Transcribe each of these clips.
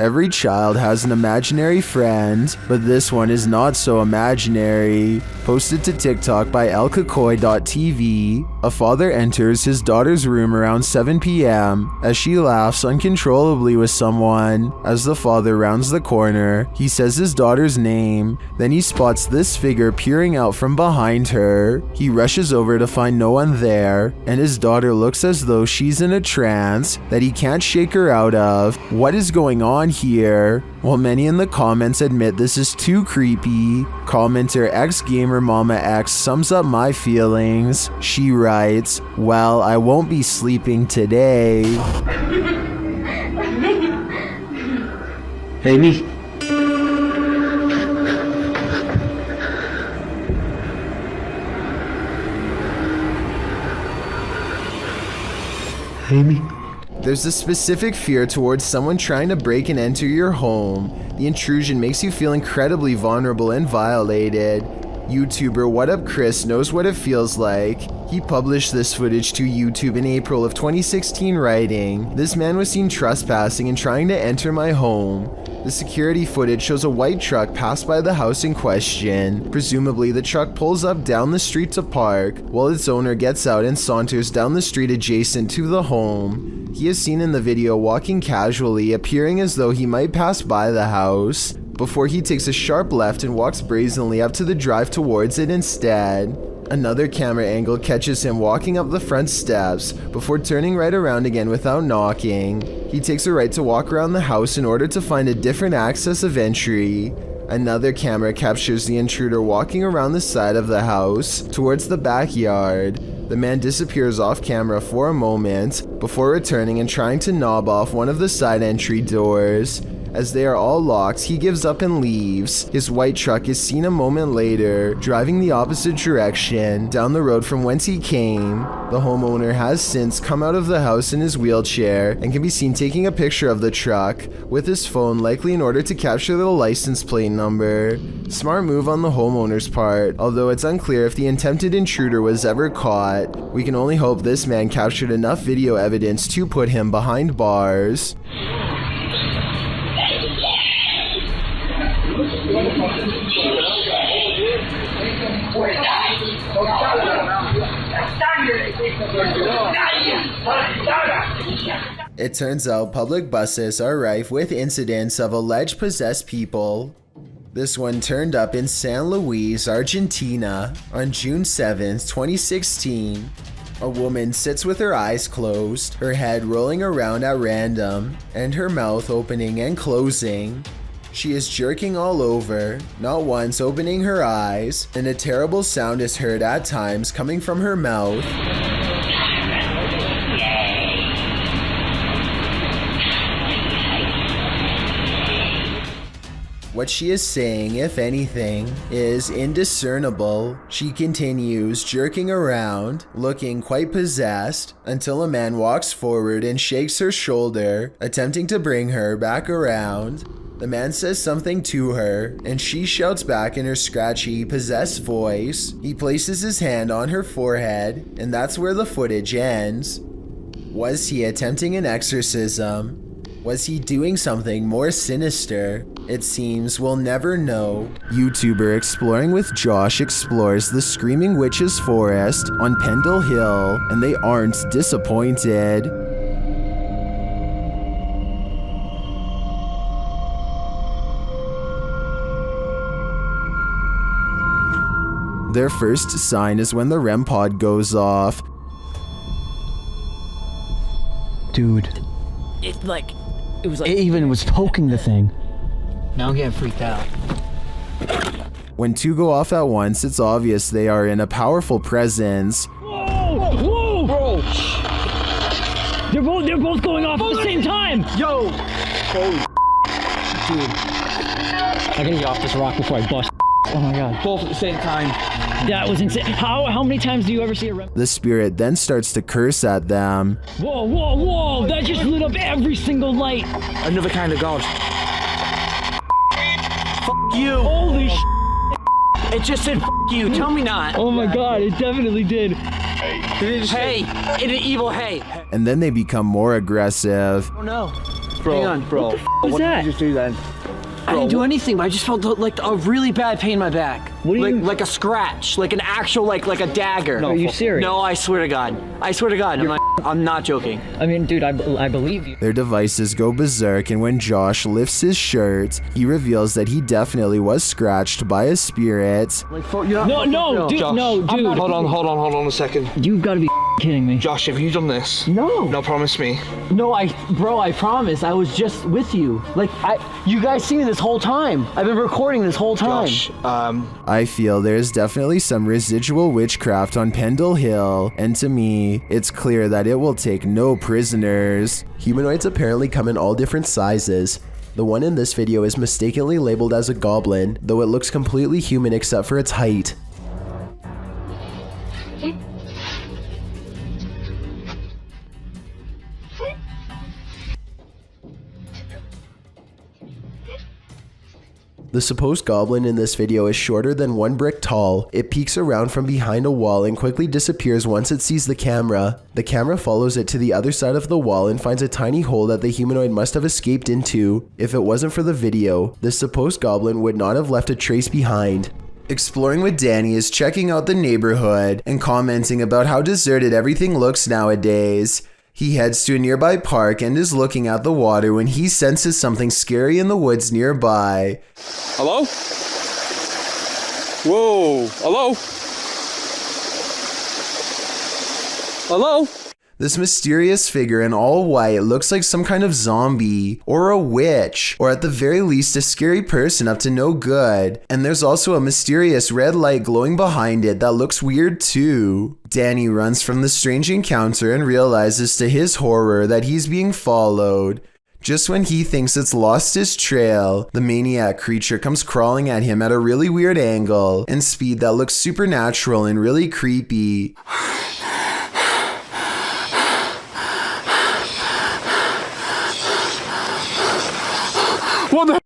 Every child has an imaginary friend, but this one is not so imaginary. Posted to TikTok by elkakoy.tv, a father enters his daughter's room around 7 p.m. as she laughs uncontrollably with someone. As the father rounds the corner, he says his daughter's name. Then he spots this figure peering out from behind her. He rushes over to find no one there, and his daughter looks as though she's in a trance that he can't shake her out of. What is going on here? While many in the comments admit this is too creepy, commenter xgamermamax sums up my feelings. She writes, "Well, I won't be sleeping today." Amy? Amy? There's a specific fear towards someone trying to break and enter your home. The intrusion makes you feel incredibly vulnerable and violated. YouTuber What Up Chris knows what it feels like. He published this footage to YouTube in April of 2016 writing, "This man was seen trespassing and trying to enter my home." The security footage shows a white truck pass by the house in question. Presumably, the truck pulls up down the street to park, while its owner gets out and saunters down the street adjacent to the home. He is seen in the video walking casually, appearing as though he might pass by the house, before he takes a sharp left and walks brazenly up to the drive towards it instead. Another camera angle catches him walking up the front steps before turning right around again without knocking. He takes a right to walk around the house in order to find a different access of entry. Another camera captures the intruder walking around the side of the house towards the backyard. The man disappears off camera for a moment before returning and trying to knob off one of the side entry doors. As they are all locked, he gives up and leaves. His white truck is seen a moment later, driving the opposite direction, down the road from whence he came. The homeowner has since come out of the house in his wheelchair and can be seen taking a picture of the truck with his phone, likely in order to capture the license plate number. Smart move on the homeowner's part, although it's unclear if the attempted intruder was ever caught. We can only hope this man captured enough video evidence to put him behind bars. It turns out public buses are rife with incidents of alleged possessed people. This one turned up in San Luis, Argentina on June 7th, 2016. A woman sits with her eyes closed, her head rolling around at random, and her mouth opening and closing. She is jerking all over, not once opening her eyes, and a terrible sound is heard at times coming from her mouth. What she is saying, if anything, is indiscernible. She continues jerking around, looking quite possessed, until a man walks forward and shakes her shoulder, attempting to bring her back around. The man says something to her, and she shouts back in her scratchy, possessed voice. He places his hand on her forehead, and that's where the footage ends. Was he attempting an exorcism? Was he doing something more sinister? It seems we'll never know. YouTuber Exploring with Josh explores the Screaming Witches Forest on Pendle Hill, and they aren't disappointed. Their first sign is when the REM pod goes off. Dude. It was like... It even was poking the thing. Now I'm getting freaked out. When two go off at once, it's obvious they are in a powerful presence. Whoa! Whoa! Bro! They're both going off at the same time! Yo! Holy dude. I gotta get off this rock before I bust. Oh my god. Both at the same time. That was insane. How many times do you ever see a REM? The spirit then starts to curse at them. Whoa, whoa, whoa! That just lit up every single light! Another kind of ghost. F*** you! Holy sh**! It just said F*** you, tell me not. Oh my god, it definitely did. Hey, it an evil hey. And then they become more aggressive. Oh no. Hang on. Bro, what did that? you just do then? I didn't do anything, but I just felt like a really bad pain in my back. What do you like a scratch, like an actual like a dagger. No, are you serious? No, I swear to God. I swear to God. I'm not joking. I mean, dude, I believe you. Their devices go berserk, and when Josh lifts his shirt, he reveals that he definitely was scratched by a spirit. Like, No, dude, Josh, no, dude. Hold on a second. You've got to be kidding me. Josh, have you done this? No. No, promise me. No, bro, I promise. I was just with you. Like, you guys see me this whole time. I've been recording this whole time. Josh, I feel there's definitely some residual witchcraft on Pendle Hill, and to me, it's clear that it will take no prisoners. Humanoids apparently come in all different sizes. The one in this video is mistakenly labeled as a goblin, though it looks completely human except for its height. The supposed goblin in this video is shorter than 1 brick tall. It peeks around from behind a wall and quickly disappears once it sees the camera. The camera follows it to the other side of the wall and finds a tiny hole that the humanoid must have escaped into. If it wasn't for the video, this supposed goblin would not have left a trace behind. Exploring with Danny is checking out the neighborhood and commenting about how deserted everything looks nowadays. He heads to a nearby park and is looking at the water when he senses something scary in the woods nearby. hello? Whoa, hello? Hello? This mysterious figure in all white looks like some kind of zombie, or a witch, or at the very least a scary person up to no good. And there's also a mysterious red light glowing behind it that looks weird too. Danny runs from the strange encounter and realizes to his horror that he's being followed. Just when he thinks it's lost his trail, the maniac creature comes crawling at him at a really weird angle and speed that looks supernatural and really creepy. What the?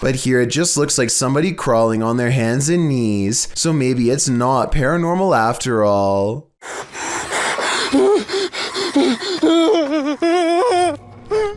But here it just looks like somebody crawling on their hands and knees, so maybe it's not paranormal after all.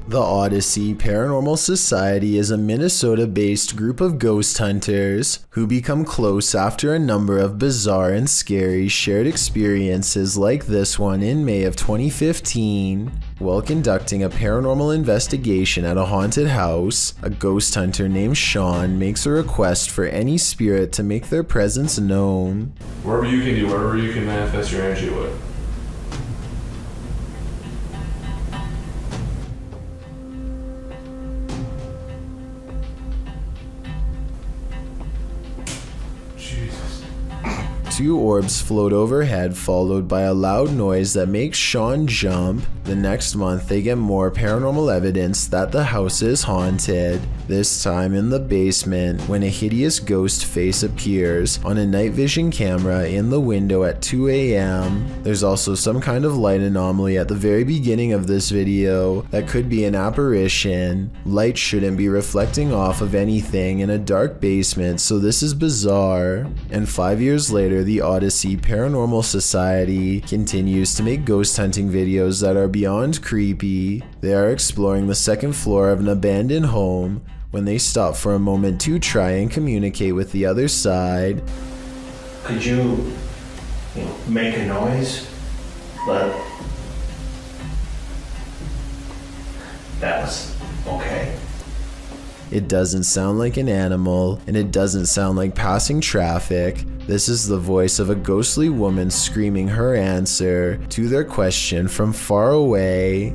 The Odyssey Paranormal Society is a Minnesota-based group of ghost hunters who become close after a number of bizarre and scary shared experiences like this one in May of 2015. While conducting a paranormal investigation at a haunted house, a ghost hunter named Sean makes a request for any spirit to make their presence known. Wherever you can do, wherever you can manifest your energy with. Jesus. 2 orbs float overhead, followed by a loud noise that makes Sean jump. The next month, they get more paranormal evidence that the house is haunted, this time in the basement, when a hideous ghost face appears on a night vision camera in the window at 2 a.m. There's also some kind of light anomaly at the very beginning of this video that could be an apparition. Light shouldn't be reflecting off of anything in a dark basement, so this is bizarre. And 5 years later, the Odyssey Paranormal Society continues to make ghost hunting videos that are beyond creepy. They are exploring the second floor of an abandoned home when they stop for a moment to try and communicate with the other side. Could you make a noise? But that was okay. It doesn't sound like an animal, and it doesn't sound like passing traffic. This is the voice of a ghostly woman screaming her answer to their question from far away.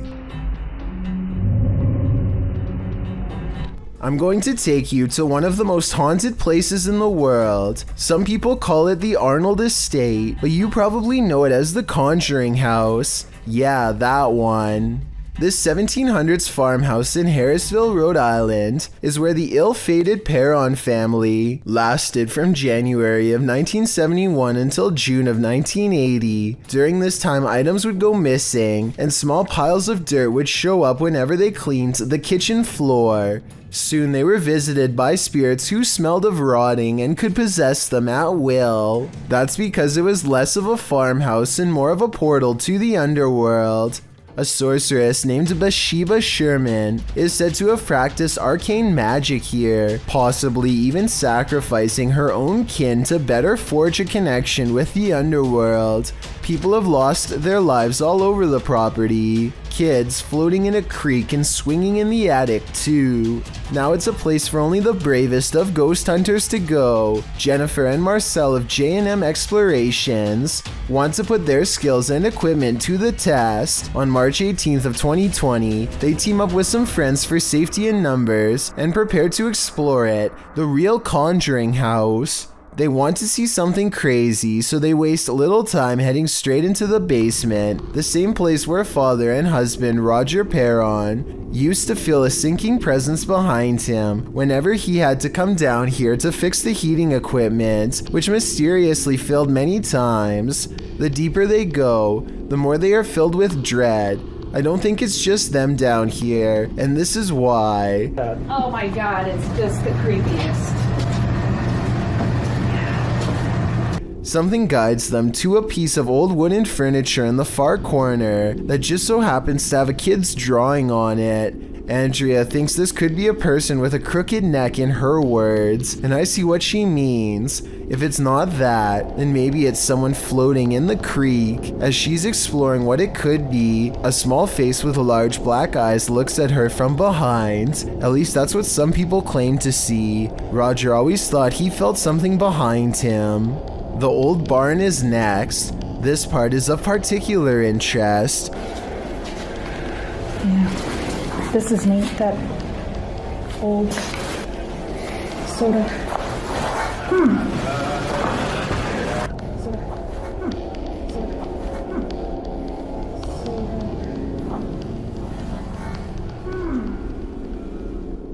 I'm going to take you to one of the most haunted places in the world. Some people call it the Arnold Estate, but you probably know it as the Conjuring House. Yeah, that one. This 1700s farmhouse in Harrisville, Rhode Island, is where the ill-fated Perron family lasted from January of 1971 until June of 1980. During this time, items would go missing, and small piles of dirt would show up whenever they cleaned the kitchen floor. Soon they were visited by spirits who smelled of rotting and could possess them at will. That's because it was less of a farmhouse and more of a portal to the underworld. A sorceress named Bathsheba Sherman is said to have practiced arcane magic here, possibly even sacrificing her own kin to better forge a connection with the underworld. People have lost their lives all over the property. Kids floating in a creek and swinging in the attic too. Now it's a place for only the bravest of ghost hunters to go. Jennifer and Marcel of J&M Explorations want to put their skills and equipment to the test. On March 18th of 2020, they team up with some friends for safety in numbers and prepare to explore it, the real Conjuring house. They want to see something crazy, so they waste little time heading straight into the basement, the same place where father and husband Roger Perron used to feel a sinking presence behind him whenever he had to come down here to fix the heating equipment, which mysteriously failed many times. The deeper they go, the more they are filled with dread. I don't think it's just them down here, and this is why. Oh my god, it's just the creepiest. Something guides them to a piece of old wooden furniture in the far corner that just so happens to have a kid's drawing on it. Andrea thinks this could be a person with a crooked neck in her words, and I see what she means. If it's not that, then maybe it's someone floating in the creek. As she's exploring what it could be, a small face with large black eyes looks at her from behind. At least that's what some people claim to see. Roger always thought he felt something behind him. The old barn is next. This part is of particular interest. Yeah, this is neat, that old sort of,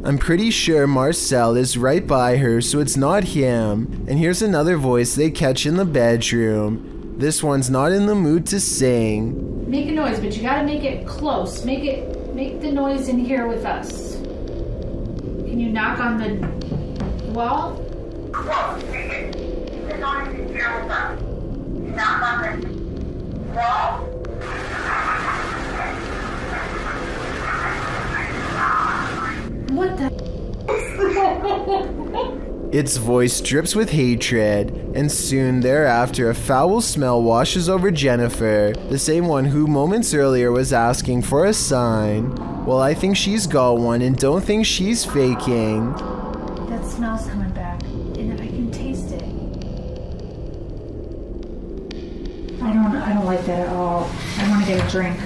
I'm pretty sure Marcel is right by her, so it's not him. And here's another voice they catch in the bedroom. This one's not in the mood to sing. make a noise, but you gotta make it close. Make the noise in here with us. Can you knock on the wall? Close. Make the noise in here with us. Knock on the wall. What the? Its voice drips with hatred, and soon thereafter a foul smell washes over Jennifer, the same one who moments earlier was asking for a sign. Well, I think she's got one and don't think she's faking. That smell's coming back, and I can taste it. I don't like that at all. I want to get a drink.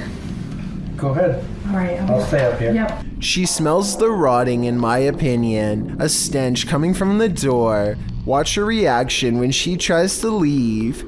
Go ahead. All right. I'll stay up here. Yep. She smells the rotting, in my opinion, a stench coming from the door. Watch her reaction when she tries to leave.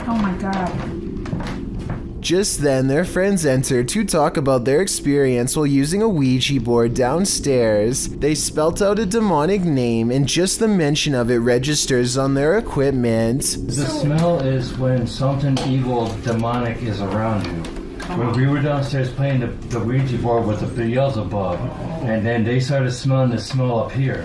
Oh my god. Just then, their friends enter to talk about their experience while using a Ouija board downstairs. They spelt out a demonic name, and just the mention of it registers on their equipment. The smell is when something evil, demonic is around you. When we were downstairs playing the Ouija board with the Beelzebub, and then they started smelling the smell up here.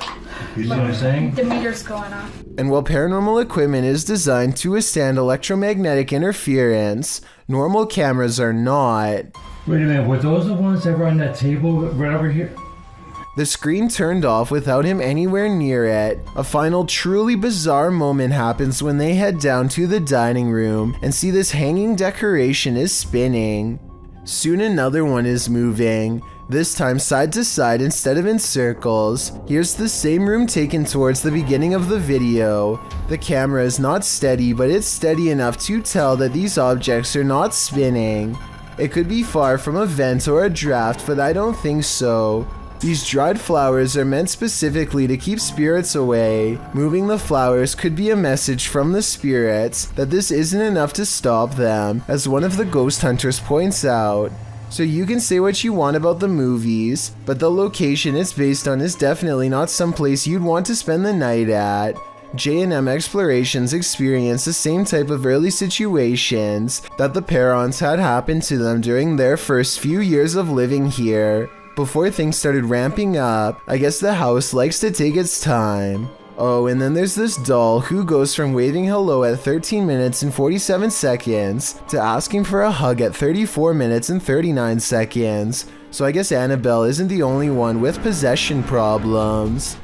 You see what I'm saying? The meter's going off. And while paranormal equipment is designed to withstand electromagnetic interference, normal cameras are not. Wait a minute, were those the ones that were on that table right over here? The screen turned off without him anywhere near it. A final truly bizarre moment happens when they head down to the dining room and see this hanging decoration is spinning. Soon another one is moving, this time side to side instead of in circles. Here's the same room taken towards the beginning of the video. The camera is not steady, but it's steady enough to tell that these objects are not spinning. It could be far from a vent or a draft, but I don't think so. These dried flowers are meant specifically to keep spirits away. Moving the flowers could be a message from the spirits that this isn't enough to stop them, as one of the ghost hunters points out. So you can say what you want about the movies, but the location it's based on is definitely not someplace you'd want to spend the night at. J&M Explorations experienced the same type of early situations that the Perrons had happened to them during their first few years of living here. Before things started ramping up, I guess the house likes to take its time. Oh, and then there's this doll who goes from waving hello at 13 minutes and 47 seconds to asking for a hug at 34 minutes and 39 seconds. So I guess Annabelle isn't the only one with possession problems.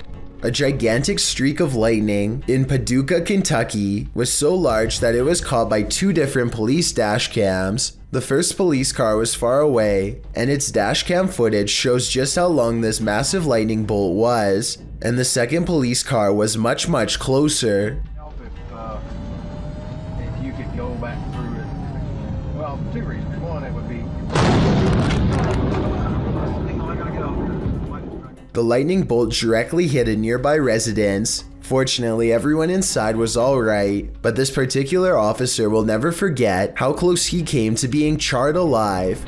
A gigantic streak of lightning in Paducah, Kentucky was so large that it was caught by 2 different police dash cams. The first police car was far away, and its dash cam footage shows just how long this massive lightning bolt was, and the second police car was much closer. If you could go back through it. Well, 2 reasons. One, it would be. The lightning bolt directly hit a nearby residence. Fortunately, everyone inside was alright, but this particular officer will never forget how close he came to being charred alive.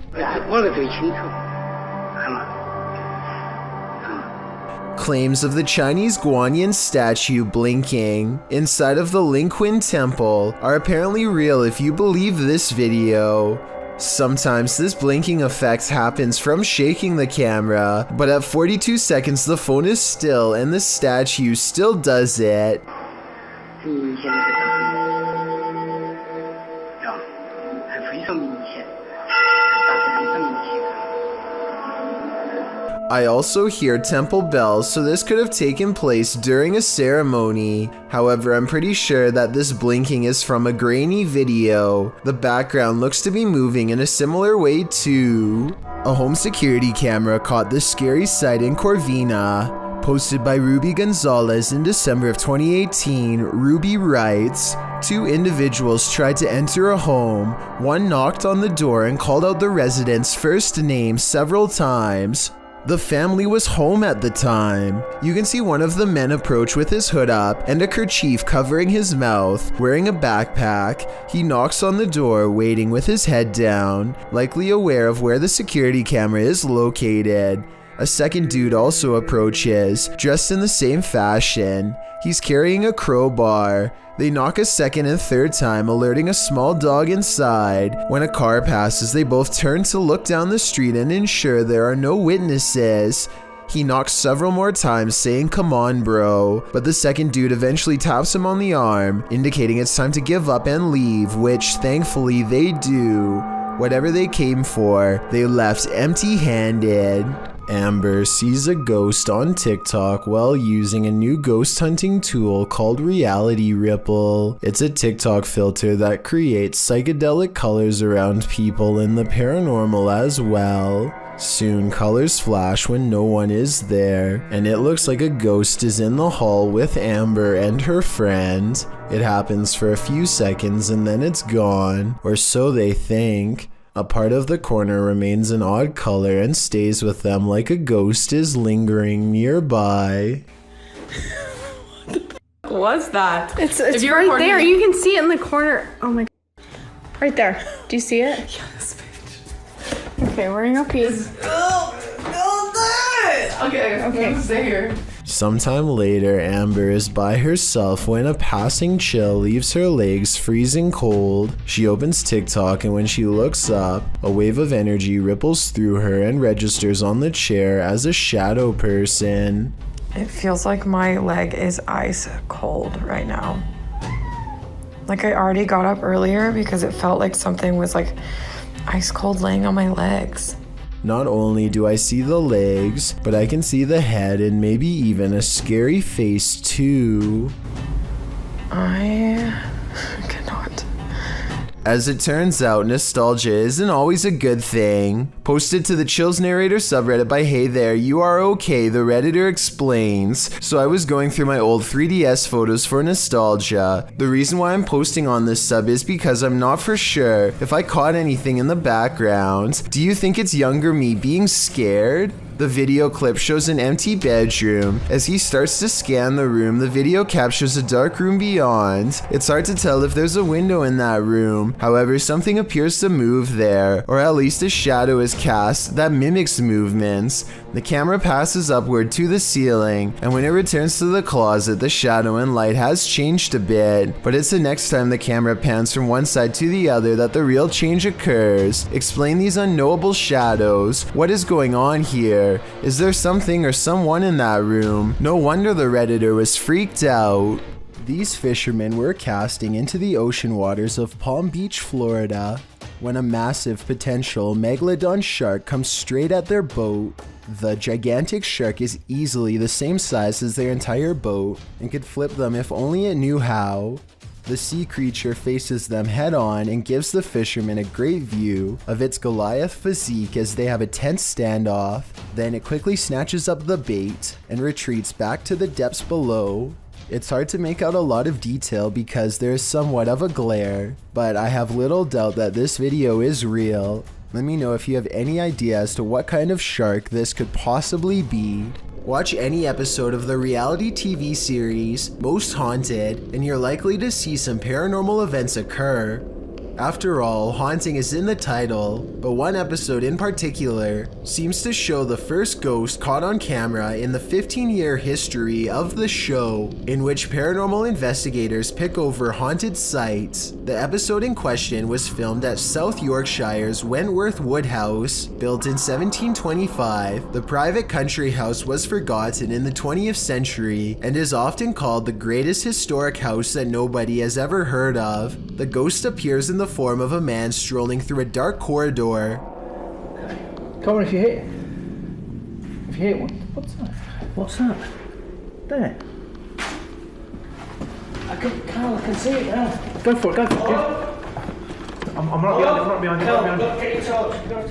Claims of the Chinese Guanyin statue blinking inside of the Lingquan temple are apparently real if you believe this video. Sometimes this blinking effect happens from shaking the camera, but at 42 seconds the phone is still and the statue still does it. I also hear temple bells, so this could have taken place during a ceremony. However, I'm pretty sure that this blinking is from a grainy video. The background looks to be moving in a similar way too. A home security camera caught this scary sight in Corvina. Posted by Ruby Gonzalez in December of 2018, Ruby writes, 2 individuals tried to enter a home. One knocked on the door and called out the resident's first name several times. The family was home at the time. You can see one of the men approach with his hood up and a kerchief covering his mouth, wearing a backpack. He knocks on the door, waiting with his head down, likely aware of where the security camera is located. A second dude also approaches, dressed in the same fashion. He's carrying a crowbar. They knock a second and third time, alerting a small dog inside. When a car passes, they both turn to look down the street and ensure there are no witnesses. He knocks several more times, saying, "Come on, bro." But the second dude eventually taps him on the arm, indicating it's time to give up and leave, which thankfully they do. Whatever they came for, they left empty-handed. Amber sees a ghost on TikTok while using a new ghost hunting tool called Reality Ripple. It's a TikTok filter that creates psychedelic colors around people and the paranormal as well. Soon colors flash when no one is there, and it looks like a ghost is in the hall with Amber and her friend. It happens for a few seconds and then it's gone, or so they think. A part of the corner remains an odd color and stays with them like a ghost is lingering nearby. What was that? It's right there. You can see it in the corner. Oh my god. Right there. Do you see it? Yes, bitch. Okay, we're gonna go pee. Okay, I'm gonna stay here. Sometime later, Amber is by herself when a passing chill leaves her legs freezing cold. She opens TikTok, and when she looks up, a wave of energy ripples through her and registers on the chair as a shadow person. It feels like my leg is ice cold right now. Like I already got up earlier because it felt like something was like ice cold laying on my legs. Not only do I see the legs, but I can see the head and maybe even a scary face too. I cannot. As it turns out, nostalgia isn't always a good thing. Posted to the Chills Narrator subreddit by Hey There, You Are Okay, the Redditor explains. So I was going through my old 3DS photos for nostalgia. The reason why I'm posting on this sub is because I'm not for sure if I caught anything in the background. Do you think it's younger me being scared? The video clip shows an empty bedroom. As he starts to scan the room, the video captures a dark room beyond. It's hard to tell if there's a window in that room. However, something appears to move there, or at least a shadow is cast that mimics movements. The camera passes upward to the ceiling, and when it returns to the closet, the shadow and light has changed a bit. But it's the next time the camera pans from one side to the other that the real change occurs. Explain these unknowable shadows. What is going on here? water. Is there something or someone in that room? No wonder the Redditor was freaked out. These fishermen were casting into the ocean waters of Palm Beach, Florida, when a massive potential megalodon shark comes straight at their boat. The gigantic shark is easily the same size as their entire boat and could flip them if only it knew how. The sea creature faces them head on and gives the fishermen a great view of its Goliath physique as they have a tense standoff. Then it quickly snatches up the bait and retreats back to the depths below. It's hard to make out a lot of detail because there is somewhat of a glare, but I have little doubt that this video is real. Let me know if you have any idea as to what kind of shark this could possibly be. Watch any episode of the reality TV series Most Haunted and you're likely to see some paranormal events occur. After all, haunting is in the title, but one episode in particular seems to show the first ghost caught on camera in the 15-year history of the show, in which paranormal investigators pick over haunted sites. The episode in question was filmed at South Yorkshire's Wentworth Wood House, built in 1725. The private country house was forgotten in the 20th century and is often called the greatest historic house that nobody has ever heard of. The ghost appears in the form of a man strolling through a dark corridor. Come on, if you hit what's that? What's that? There. Carl, I can see it now. Go for it. I'm not behind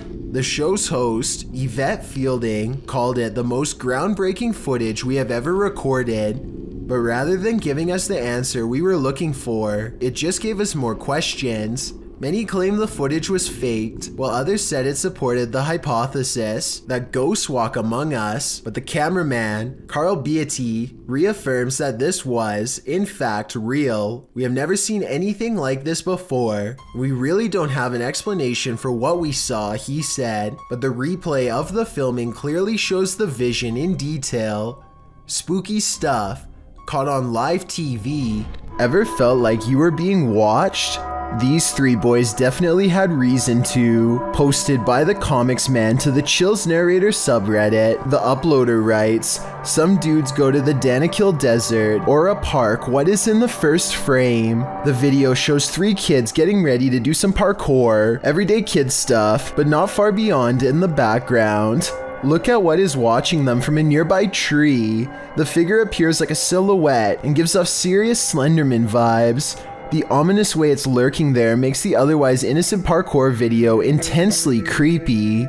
you. The show's host, Yvette Fielding, called it the most groundbreaking footage we have ever recorded. But rather than giving us the answer we were looking for, it just gave us more questions. Many claimed the footage was faked, while others said it supported the hypothesis that ghosts walk among us, but the cameraman, Carl Beatty, reaffirms that this was, in fact, real. We have never seen anything like this before. We really don't have an explanation for what we saw, he said, but the replay of the filming clearly shows the vision in detail. Spooky stuff. Caught on live TV. Ever felt like you were being watched? These three boys definitely had reason to. Posted by the Comics Man to the Chills Narrator subreddit, the uploader writes, some dudes go to the Danakil Desert or a park. What is in the first frame? The video shows three kids getting ready to do some parkour, everyday kid stuff, but not far beyond in the background. Look at what is watching them from a nearby tree. The figure appears like a silhouette and gives off serious Slenderman vibes. The ominous way it's lurking there makes the otherwise innocent parkour video intensely creepy.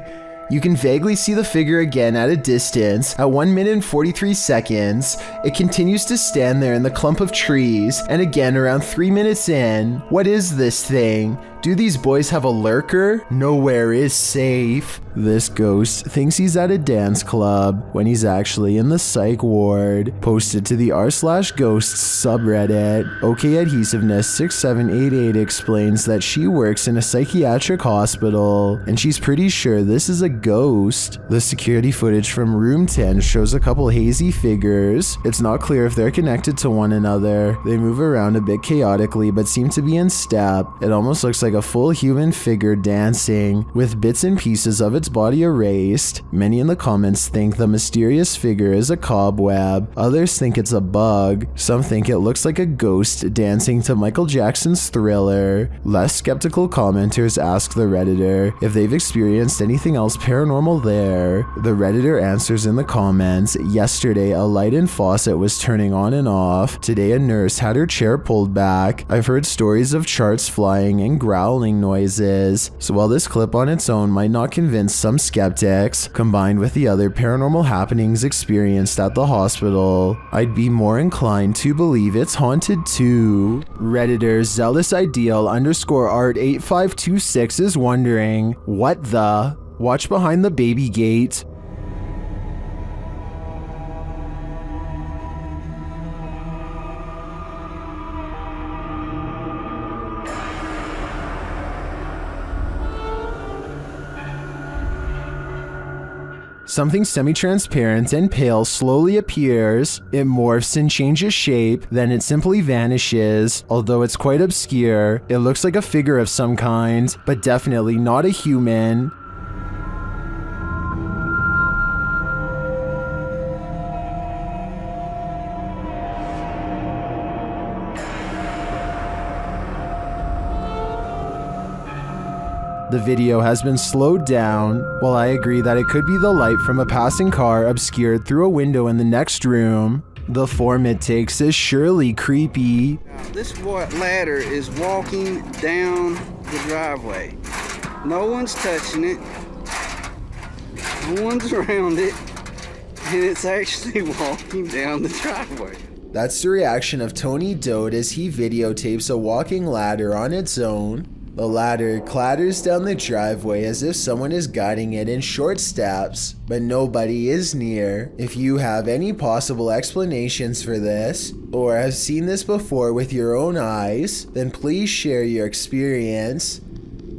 You can vaguely see the figure again at a distance. At 1 minute and 43 seconds, it continues to stand there in the clump of trees, and again around 3 minutes in. What is this thing? Do these boys have a lurker? Nowhere is safe. This ghost thinks he's at a dance club when he's actually in the psych ward. Posted to the r/ghosts subreddit. OK Adhesiveness 6788 explains that she works in a psychiatric hospital and she's pretty sure this is a ghost. The security footage from room 10 shows a couple hazy figures. It's not clear if they're connected to one another. They move around a bit chaotically but seem to be in step. It almost looks like a full human figure dancing, with bits and pieces of its body erased. Many in the comments think the mysterious figure is a cobweb. Others think it's a bug. Some think it looks like a ghost dancing to Michael Jackson's Thriller. Less skeptical commenters ask the Redditor if they've experienced anything else paranormal there. The Redditor answers in the comments, yesterday a light and faucet was turning on and off. Today a nurse had her chair pulled back. I've heard stories of charts flying and growling noises. So while this clip on its own might not convince some skeptics, combined with the other paranormal happenings experienced at the hospital, I'd be more inclined to believe it's haunted too. Redditor Zealous Ideal _art 8526 is wondering, what the? Watch behind the baby gate. Something semi-transparent and pale slowly appears. It morphs and changes shape, then it simply vanishes. Although it's quite obscure, it looks like a figure of some kind, but definitely not a human. The video has been slowed down. While I agree that it could be the light from a passing car obscured through a window in the next room, the form it takes is surely creepy. This ladder is walking down the driveway. No one's touching it. No one's around it. And it's actually walking down the driveway. That's the reaction of Tony Dode as he videotapes a walking ladder on its own. The ladder clatters down the driveway as if someone is guiding it in short steps, but nobody is near. If you have any possible explanations for this, or have seen this before with your own eyes, then please share your experience.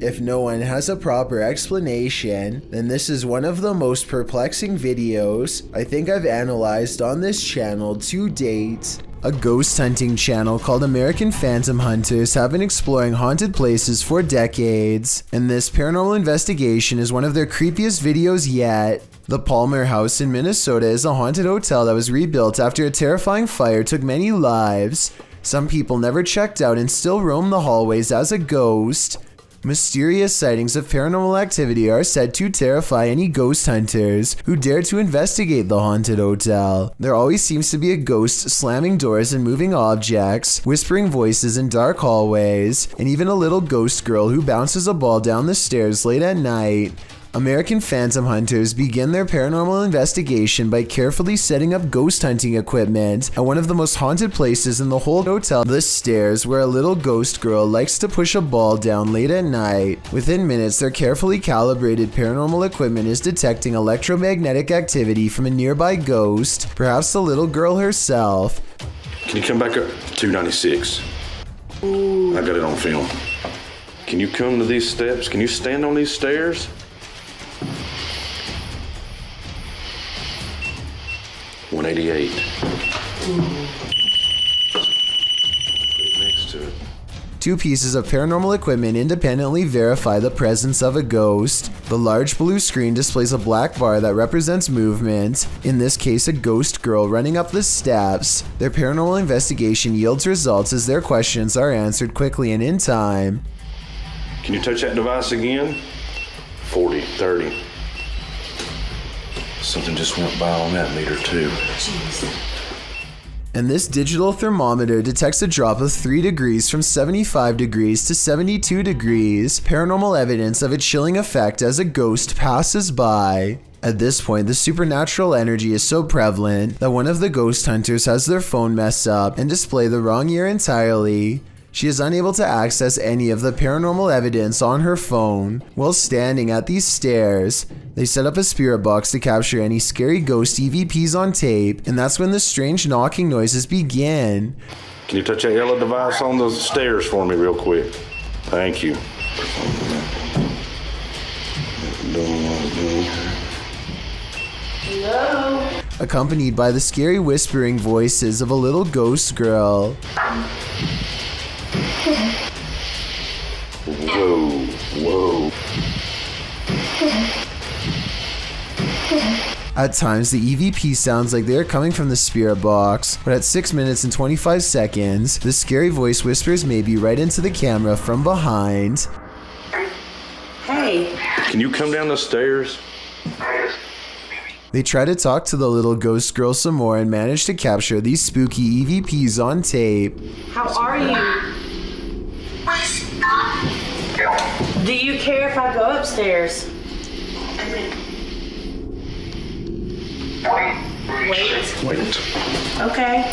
If no one has a proper explanation, then this is one of the most perplexing videos I think I've analyzed on this channel to date. A ghost hunting channel called American Phantom Hunters have been exploring haunted places for decades, and this paranormal investigation is one of their creepiest videos yet. The Palmer House in Minnesota is a haunted hotel that was rebuilt after a terrifying fire took many lives. Some people never checked out and still roam the hallways as a ghost. Mysterious sightings of paranormal activity are said to terrify any ghost hunters who dare to investigate the haunted hotel. There always seems to be a ghost slamming doors and moving objects, whispering voices in dark hallways, and even a little ghost girl who bounces a ball down the stairs late at night. American Phantom Hunters begin their paranormal investigation by carefully setting up ghost hunting equipment at one of the most haunted places in the whole hotel, the stairs, where a little ghost girl likes to push a ball down late at night. Within minutes, their carefully calibrated paranormal equipment is detecting electromagnetic activity from a nearby ghost, perhaps the little girl herself. Can you come back up? 296. I got it on film. Can you come to these steps? Can you stand on these stairs? $188. Next to it. Two pieces of paranormal equipment independently verify the presence of a ghost. The large blue screen displays a black bar that represents movement, in this case a ghost girl running up the steps. Their paranormal investigation yields results as their questions are answered quickly and in time. Can you touch that device again? 40, 30. Something just went by on that meter too. Jeez. And this digital thermometer detects a drop of 3 degrees from 75 degrees to 72 degrees, paranormal evidence of a chilling effect as a ghost passes by. At this point, the supernatural energy is so prevalent that one of the ghost hunters has their phone mess up and display the wrong year entirely. She is unable to access any of the paranormal evidence on her phone. While standing at these stairs, they set up a spirit box to capture any scary ghost EVPs on tape, and that's when the strange knocking noises begin. Can you touch that yellow device on the stairs for me real quick? Thank you. Hello? Accompanied by the scary whispering voices of a little ghost girl. Whoa, whoa. At times, the EVP sounds like they are coming from the spirit box, but at 6 minutes and 25 seconds, the scary voice whispers maybe right into the camera from behind. Hey. Can you come down the stairs? They try to talk to the little ghost girl some more and manage to capture these spooky EVPs on tape. How are you? Do you care if I go upstairs? Wait. Okay.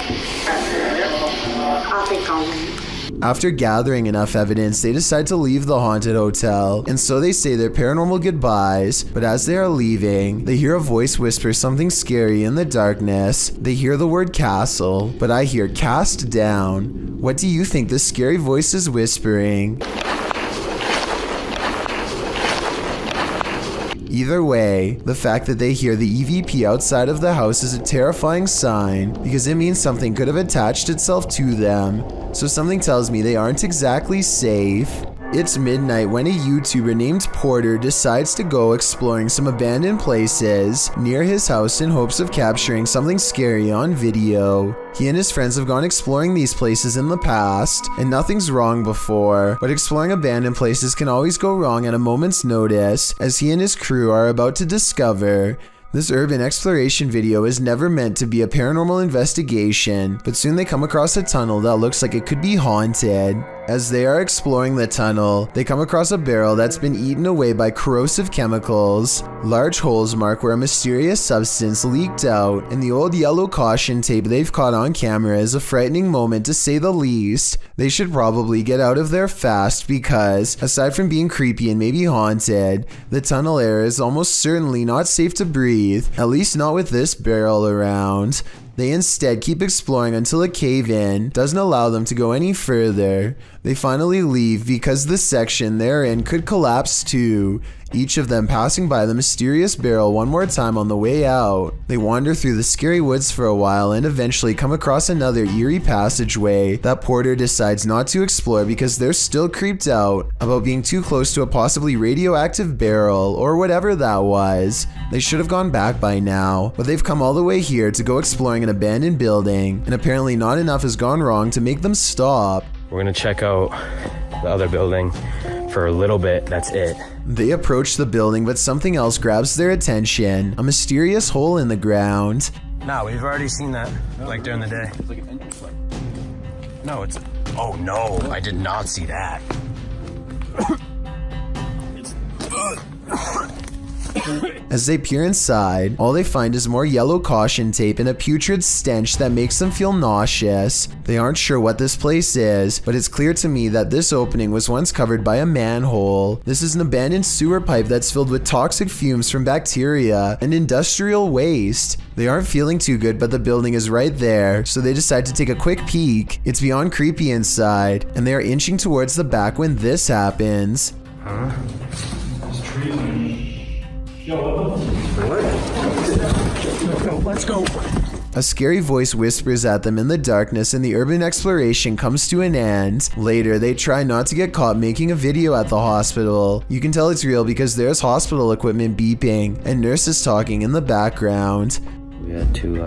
I think I'll leave. After gathering enough evidence, they decide to leave the haunted hotel, and so they say their paranormal goodbyes, but as they are leaving, they hear a voice whisper something scary in the darkness. They hear the word castle, but I hear cast down. What do you think the scary voice is whispering? Either way, the fact that they hear the EVP outside of the house is a terrifying sign because it means something could have attached itself to them. So something tells me they aren't exactly safe. It's midnight when a YouTuber named Porter decides to go exploring some abandoned places near his house in hopes of capturing something scary on video. He and his friends have gone exploring these places in the past, and nothing's wrong before, but exploring abandoned places can always go wrong at a moment's notice, as he and his crew are about to discover. This urban exploration video is never meant to be a paranormal investigation, but soon they come across a tunnel that looks like it could be haunted. As they are exploring the tunnel, they come across a barrel that's been eaten away by corrosive chemicals. Large holes mark where a mysterious substance leaked out, and the old yellow caution tape they've caught on camera is a frightening moment to say the least. They should probably get out of there fast because, aside from being creepy and maybe haunted, the tunnel air is almost certainly not safe to breathe, at least not with this barrel around. They instead keep exploring until a cave-in doesn't allow them to go any further. They finally leave because the section they're in could collapse too, each of them passing by the mysterious barrel one more time on the way out. They wander through the scary woods for a while and eventually come across another eerie passageway that Porter decides not to explore because they're still creeped out about being too close to a possibly radioactive barrel or whatever that was. They should have gone back by now, but they've come all the way here to go exploring an abandoned building, and apparently not enough has gone wrong to make them stop. We're gonna check out the other building for a little bit, that's it. They approach the building, but something else grabs their attention, a mysterious hole in the ground. No, we've already seen that, like during the day. It's like an entrance light. No, it's, oh no, I did not see that. As they peer inside, all they find is more yellow caution tape and a putrid stench that makes them feel nauseous. They aren't sure what this place is, but it's clear to me that this opening was once covered by a manhole. This is an abandoned sewer pipe that's filled with toxic fumes from bacteria and industrial waste. They aren't feeling too good, but the building is right there, so they decide to take a quick peek. It's beyond creepy inside, and they are inching towards the back when this happens. Huh? Let's go. A scary voice whispers at them in the darkness, and the urban exploration comes to an end. Later, they try not to get caught making a video at the hospital. You can tell it's real because there's hospital equipment beeping and nurses talking in the background. We had to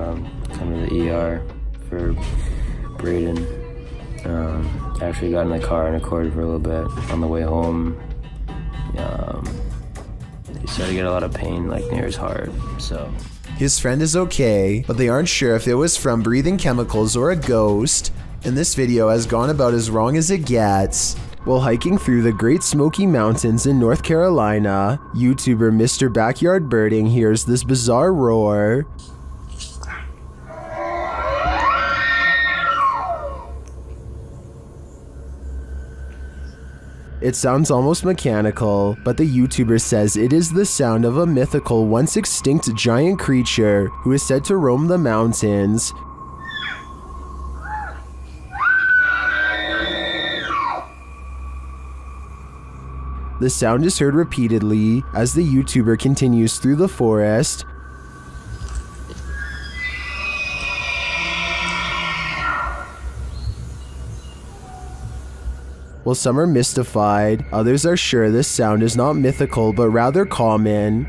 come to the ER for Braden. Actually got in the car and recorded for a little bit on the way home. He started to get a lot of pain like near his heart, so. His friend is okay, but they aren't sure if it was from breathing chemicals or a ghost, and this video has gone about as wrong as it gets. While hiking through the Great Smoky Mountains in North Carolina, YouTuber Mr. Backyard Birding hears this bizarre roar. It sounds almost mechanical, but the YouTuber says it is the sound of a mythical, once extinct giant creature who is said to roam the mountains. The sound is heard repeatedly as the YouTuber continues through the forest. While some are mystified, others are sure this sound is not mythical but rather common.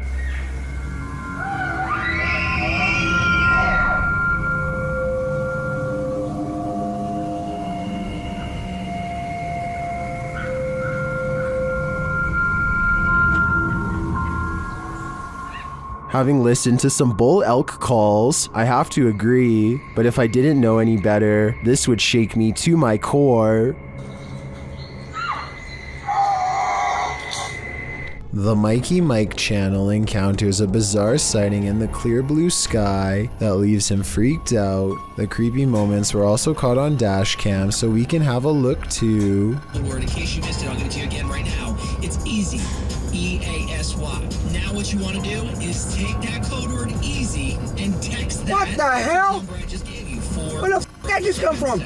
Having listened to some bull elk calls, I have to agree, but if I didn't know any better, this would shake me to my core. The Mikey Mike channel encounters a bizarre sighting in the clear blue sky that leaves him freaked out. The creepy moments were also caught on dash cam, so we can have a look too. The word, in case you missed it, I'll give it to you again right now. It's easy. E-A-S-Y. Now what you want to do is take that code word easy and text that. What the hell? Number I just gave you Where the f that just come from?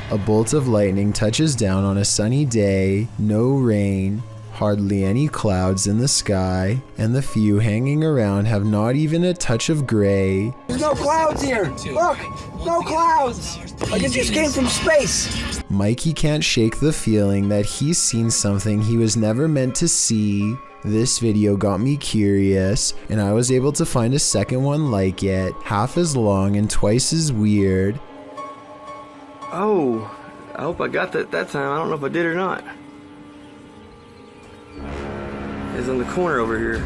A bolt of lightning touches down on a sunny day, no rain. Hardly any clouds in the sky, and the few hanging around have not even a touch of gray. There's no clouds here. Look, no clouds. Like it just came from space. Mikey can't shake the feeling that he's seen something he was never meant to see. This video got me curious, and I was able to find a second one like it, half as long and twice as weird. Oh, I hope I got that time. I don't know if I did or not. It's in the corner over here.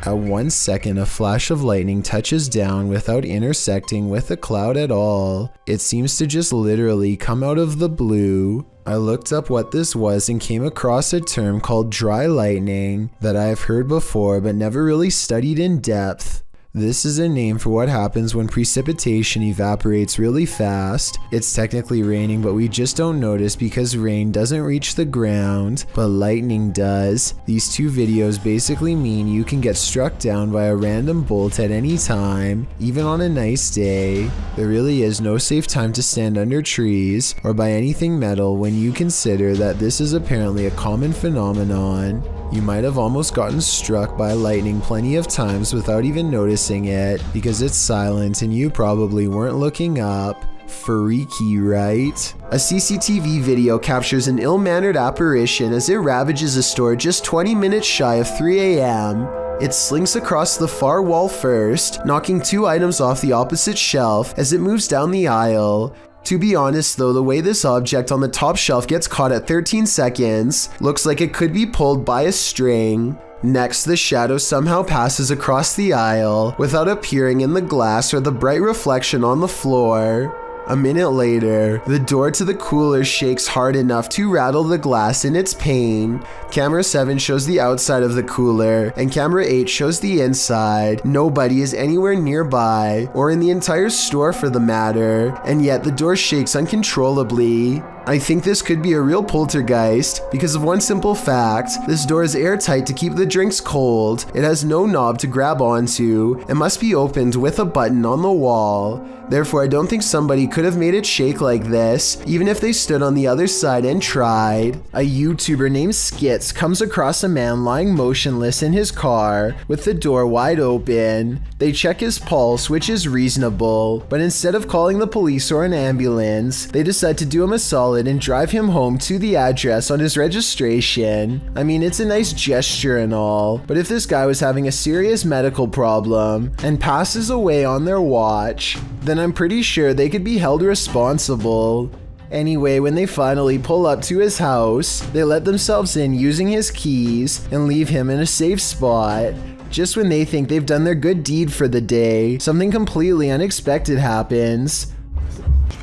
At 1 second, a flash of lightning touches down without intersecting with a cloud at all. It seems to just literally come out of the blue. I looked up what this was and came across a term called dry lightning that I have heard before but never really studied in depth. This is a name for what happens when precipitation evaporates really fast. It's technically raining, but we just don't notice because rain doesn't reach the ground, but lightning does. These two videos basically mean you can get struck down by a random bolt at any time, even on a nice day. There really is no safe time to stand under trees or by anything metal when you consider that this is apparently a common phenomenon. You might have almost gotten struck by lightning plenty of times without even noticing it because it's silent and you probably weren't looking up. Freaky, right? A CCTV video captures an ill-mannered apparition as it ravages a store just 20 minutes shy of 3 a.m. It slinks across the far wall first, knocking 2 items off the opposite shelf as it moves down the aisle. To be honest though, the way this object on the top shelf gets caught at 13 seconds looks like it could be pulled by a string. Next, the shadow somehow passes across the aisle without appearing in the glass or the bright reflection on the floor. A minute later, the door to the cooler shakes hard enough to rattle the glass in its pain. Camera 7 shows the outside of the cooler, and camera 8 shows the inside. Nobody is anywhere nearby, or in the entire store for the matter, and yet the door shakes uncontrollably. I think this could be a real poltergeist because of one simple fact. This door is airtight to keep the drinks cold. It has no knob to grab onto and must be opened with a button on the wall. Therefore, I don't think somebody could have made it shake like this, even if they stood on the other side and tried. A YouTuber named Skits comes across a man lying motionless in his car with the door wide open. They check his pulse, which is reasonable, but instead of calling the police or an ambulance, they decide to do him a solid and drive him home to the address on his registration. I mean, it's a nice gesture and all, but if this guy was having a serious medical problem and passes away on their watch, then I'm pretty sure they could be held responsible. Anyway, when they finally pull up to his house, they let themselves in using his keys and leave him in a safe spot. Just when they think they've done their good deed for the day, something completely unexpected happens.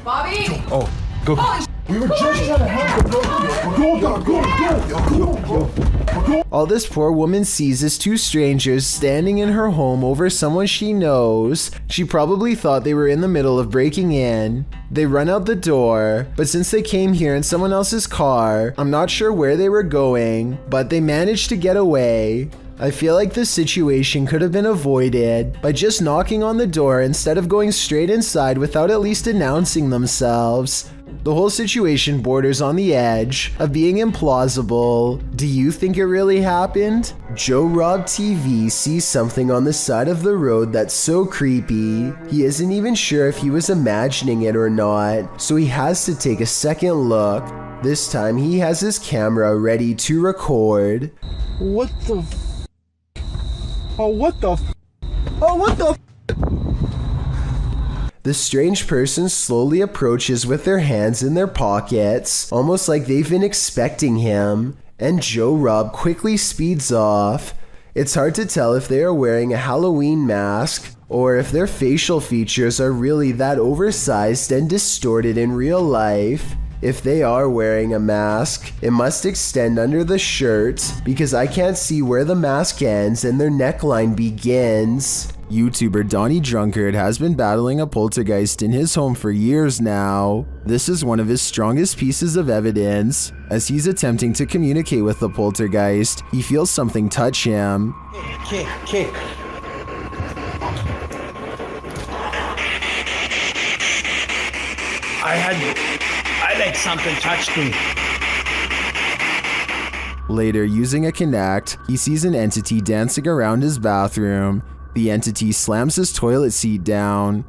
Bobby! Oh, go. We were just trying to help her. All this poor woman sees is 2 strangers standing in her home over someone she knows. She probably thought they were in the middle of breaking in. They run out the door, but since they came here in someone else's car, I'm not sure where they were going, but they managed to get away. I feel like this situation could have been avoided by just knocking on the door instead of going straight inside without at least announcing themselves. The whole situation borders on the edge of being implausible. Do you think it really happened? Joe Rob TV sees something on the side of the road that's so creepy. He isn't even sure if he was imagining it or not, so he has to take a second look. This time he has his camera ready to record. What the Oh, what the Oh, what the The strange person slowly approaches with their hands in their pockets, almost like they've been expecting him, and Joe Rob quickly speeds off. It's hard to tell if they are wearing a Halloween mask, or if their facial features are really that oversized and distorted in real life. If they are wearing a mask, it must extend under the shirt, because I can't see where the mask ends and their neckline begins. YouTuber Donnie Drunkard has been battling a poltergeist in his home for years now. This is one of his strongest pieces of evidence. As he's attempting to communicate with the poltergeist, he feels something touch him. Kick. I think something touched me. Later, using a Kinect, he sees an entity dancing around his bathroom. The entity slams his toilet seat down.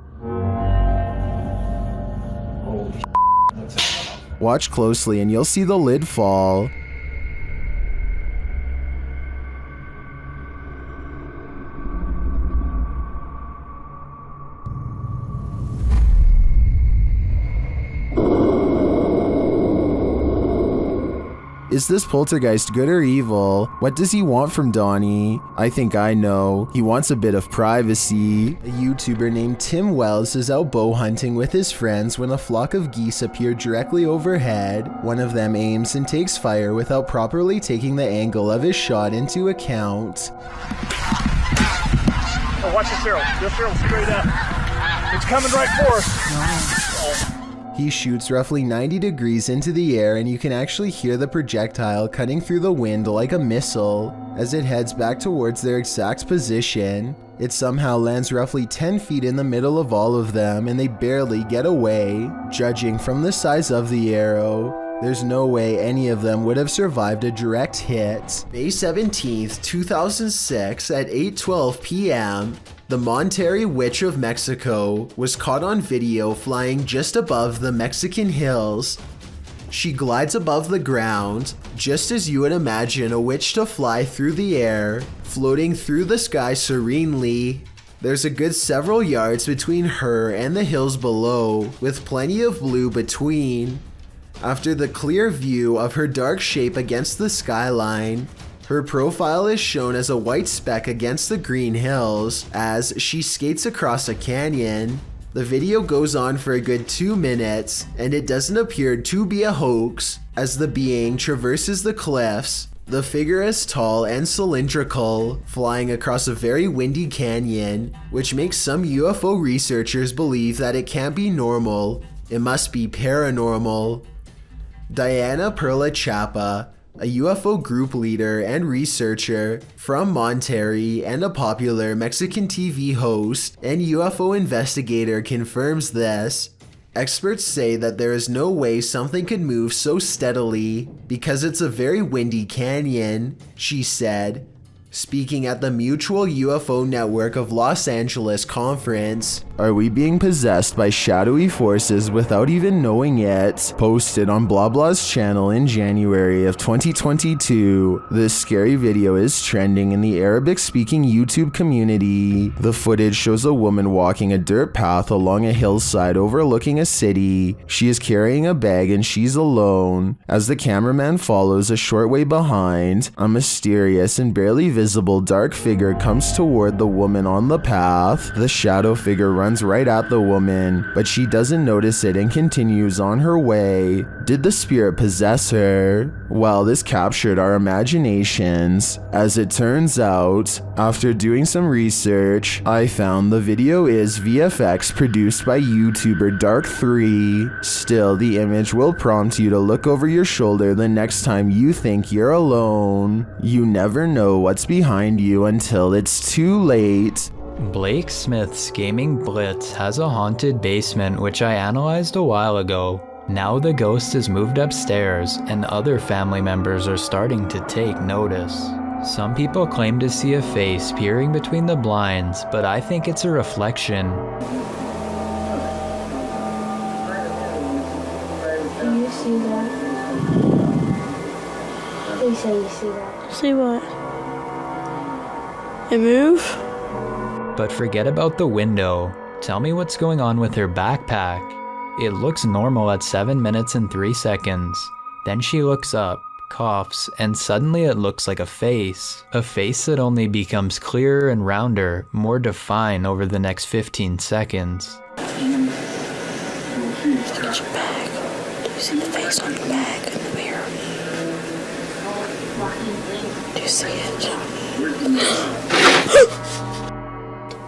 Watch closely and you'll see the lid fall. Is this poltergeist good or evil? What does he want from Donnie? I think I know. He wants a bit of privacy. A YouTuber named Tim Wells is out bow hunting with his friends when a flock of geese appear directly overhead. One of them aims and takes fire without properly taking the angle of his shot into account. Oh, watch this arrow. This arrow straight up. It's coming right for us. He shoots roughly 90 degrees into the air and you can actually hear the projectile cutting through the wind like a missile. As it heads back towards their exact position, it somehow lands roughly 10 feet in the middle of all of them and they barely get away. Judging from the size of the arrow, there's no way any of them would have survived a direct hit. May 17th, 2006 at 8:12 p.m., the Monterrey Witch of Mexico was caught on video flying just above the Mexican hills. She glides above the ground, just as you would imagine a witch to fly through the air, floating through the sky serenely. There's a good several yards between her and the hills below, with plenty of blue between. After the clear view of her dark shape against the skyline, her profile is shown as a white speck against the green hills as she skates across a canyon. The video goes on for a good 2 minutes, and it doesn't appear to be a hoax as the being traverses the cliffs. The figure is tall and cylindrical, flying across a very windy canyon, which makes some UFO researchers believe that it can't be normal, it must be paranormal. Diana Perla Chapa, a UFO group leader and researcher from Monterrey and a popular Mexican TV host and UFO investigator, confirms this. Experts say that there is no way something could move so steadily because it's a very windy canyon, she said. Speaking at the Mutual UFO Network of Los Angeles conference, "Are we being possessed by shadowy forces without even knowing it?" Posted on Blah Blah's channel in January of 2022. This scary video is trending in the Arabic-speaking YouTube community. The footage shows a woman walking a dirt path along a hillside overlooking a city. She is carrying a bag and she's alone. As the cameraman follows a short way behind, a mysterious and barely visible dark figure comes toward the woman on the path. The shadow figure runs right at the woman, but she doesn't notice it and continues on her way. Did the spirit possess her? Well, this captured our imaginations. As it turns out, after doing some research, I found the video is VFX produced by YouTuber Dark3. Still, the image will prompt you to look over your shoulder the next time you think you're alone. You never know what's behind you until it's too late. Blake Smith's Gaming Blitz has a haunted basement which I analyzed a while ago. Now the ghost has moved upstairs and other family members are starting to take notice. Some people claim to see a face peering between the blinds, but I think it's a reflection. Can you see that? Please say you see that. See what? It move? But forget about the window. Tell me what's going on with her backpack. It looks normal at 7 minutes and 3 seconds. Then she looks up, coughs, and suddenly it looks like a face. A face that only becomes clearer and rounder, more defined over the next 15 seconds. Look at your bag. Do you see the face on your bag in the mirror? Do you see it?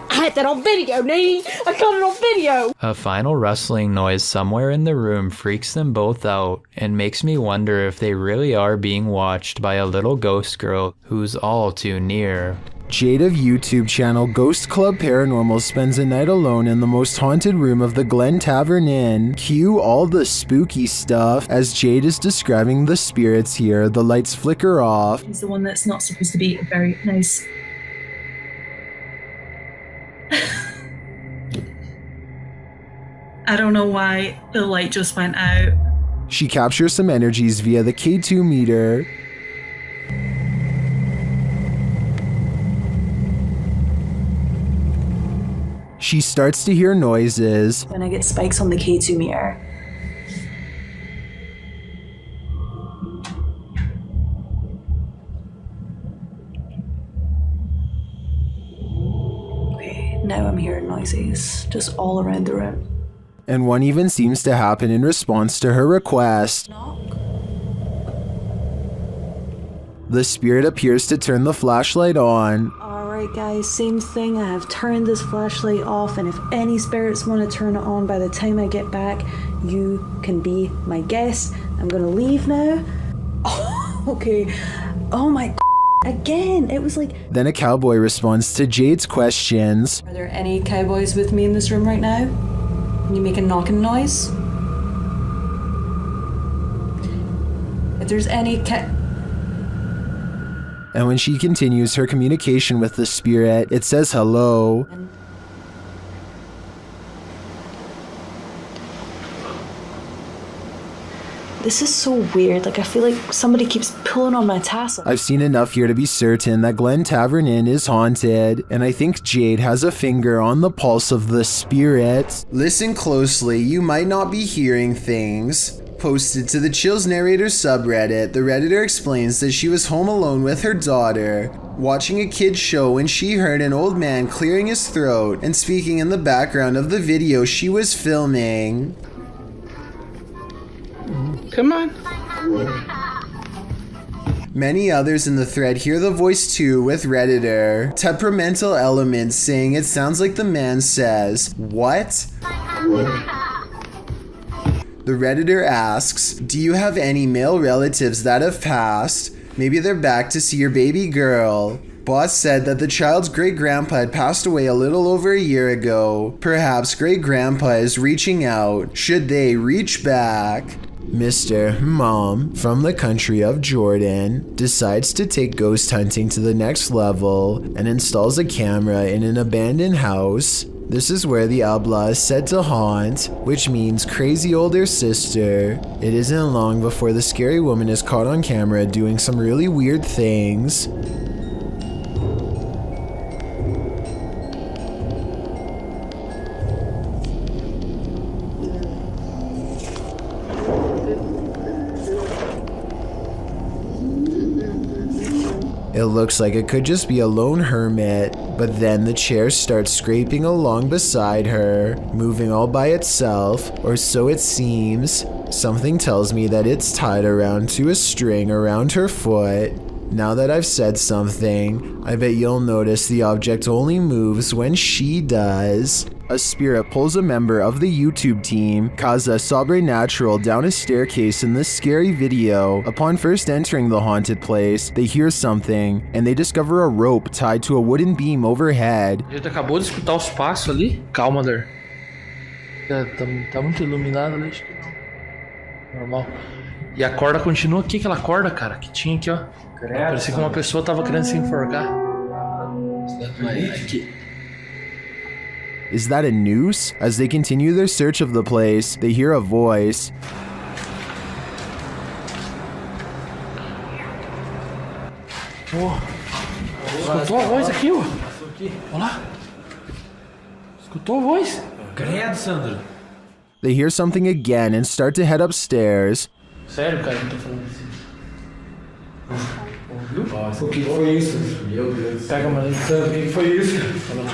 I had that on video, Nene! I got it on video! A final rustling noise somewhere in the room freaks them both out and makes me wonder if they really are being watched by a little ghost girl who's all too near. Jade of YouTube channel Ghost Club Paranormal spends a night alone in the most haunted room of the Glen Tavern Inn. Cue all the spooky stuff. As Jade is describing the spirits here, the lights flicker off. He's the one that's not supposed to be very nice. I don't know why the light just went out. She captures some energies via the K2 meter. She starts to hear noises. When I get spikes on the K2 meter. Okay, now I'm hearing noises just all around the room. And one even seems to happen in response to her request. The spirit appears to turn the flashlight on. Alright guys, same thing. I have turned this flashlight off, and if any spirits want to turn it on by the time I get back, you can be my guest. I'm gonna leave now. Oh, okay. Oh my again, it was like... Then a cowboy responds to Jade's questions. Are there any cowboys with me in this room right now? Can you make a knocking noise? If there's any And when she continues her communication with the spirit, it says hello. This is so weird. Like, I feel like somebody keeps pulling on my tassel. I've seen enough here to be certain that Glen Tavern Inn is haunted, and I think Jade has a finger on the pulse of the spirit. Listen closely, you might not be hearing things. Posted to the Chills Narrator subreddit, the Redditor explains that she was home alone with her daughter, watching a kid's show when she heard an old man clearing his throat and speaking in the background of the video she was filming. Come on. Many others in the thread hear the voice too, with Redditor. Temperamental elements saying it sounds like the man says, "What?" The Redditor asks, "Do you have any male relatives that have passed? Maybe they're back to see your baby girl." Boss said that the child's great-grandpa had passed away a little over a year ago. Perhaps great-grandpa is reaching out. Should they reach back? Mr. Mom, from the country of Jordan, decides to take ghost hunting to the next level and installs a camera in an abandoned house. This is where the Abla is said to haunt, which means crazy older sister. It isn't long before the scary woman is caught on camera doing some really weird things. It looks like it could just be a lone hermit, but then the chair starts scraping along beside her, moving all by itself, or so it seems. Something tells me that it's tied around to a string around her foot. Now that I've said something, I bet you'll notice the object only moves when she does. A spirit pulls a member of the YouTube team, Kaza Sobrenatural, down a staircase in this scary video. Upon first entering the haunted place, they hear something, and they discover a rope tied to a wooden beam overhead. A gente acabou de escutar os passos ali. Calma, Der. Tá muito iluminado ali, acho que não. Normal. E a corda continua aqui, aquela corda, cara, que tinha aqui, ó. Parecia que uma pessoa tava querendo se enforcar. Aqui. Is that a noose? As they continue their search of the place, they hear a voice. Escutou a voz aqui, ó? Olha lá. Escutou a voz? Credo, Sandro. They hear something again and start to head upstairs. Sério, cara, não tô falando assim. Ouviu? O que foi isso? Meu Deus. Pega uma lente. O que foi isso? Vamos lá.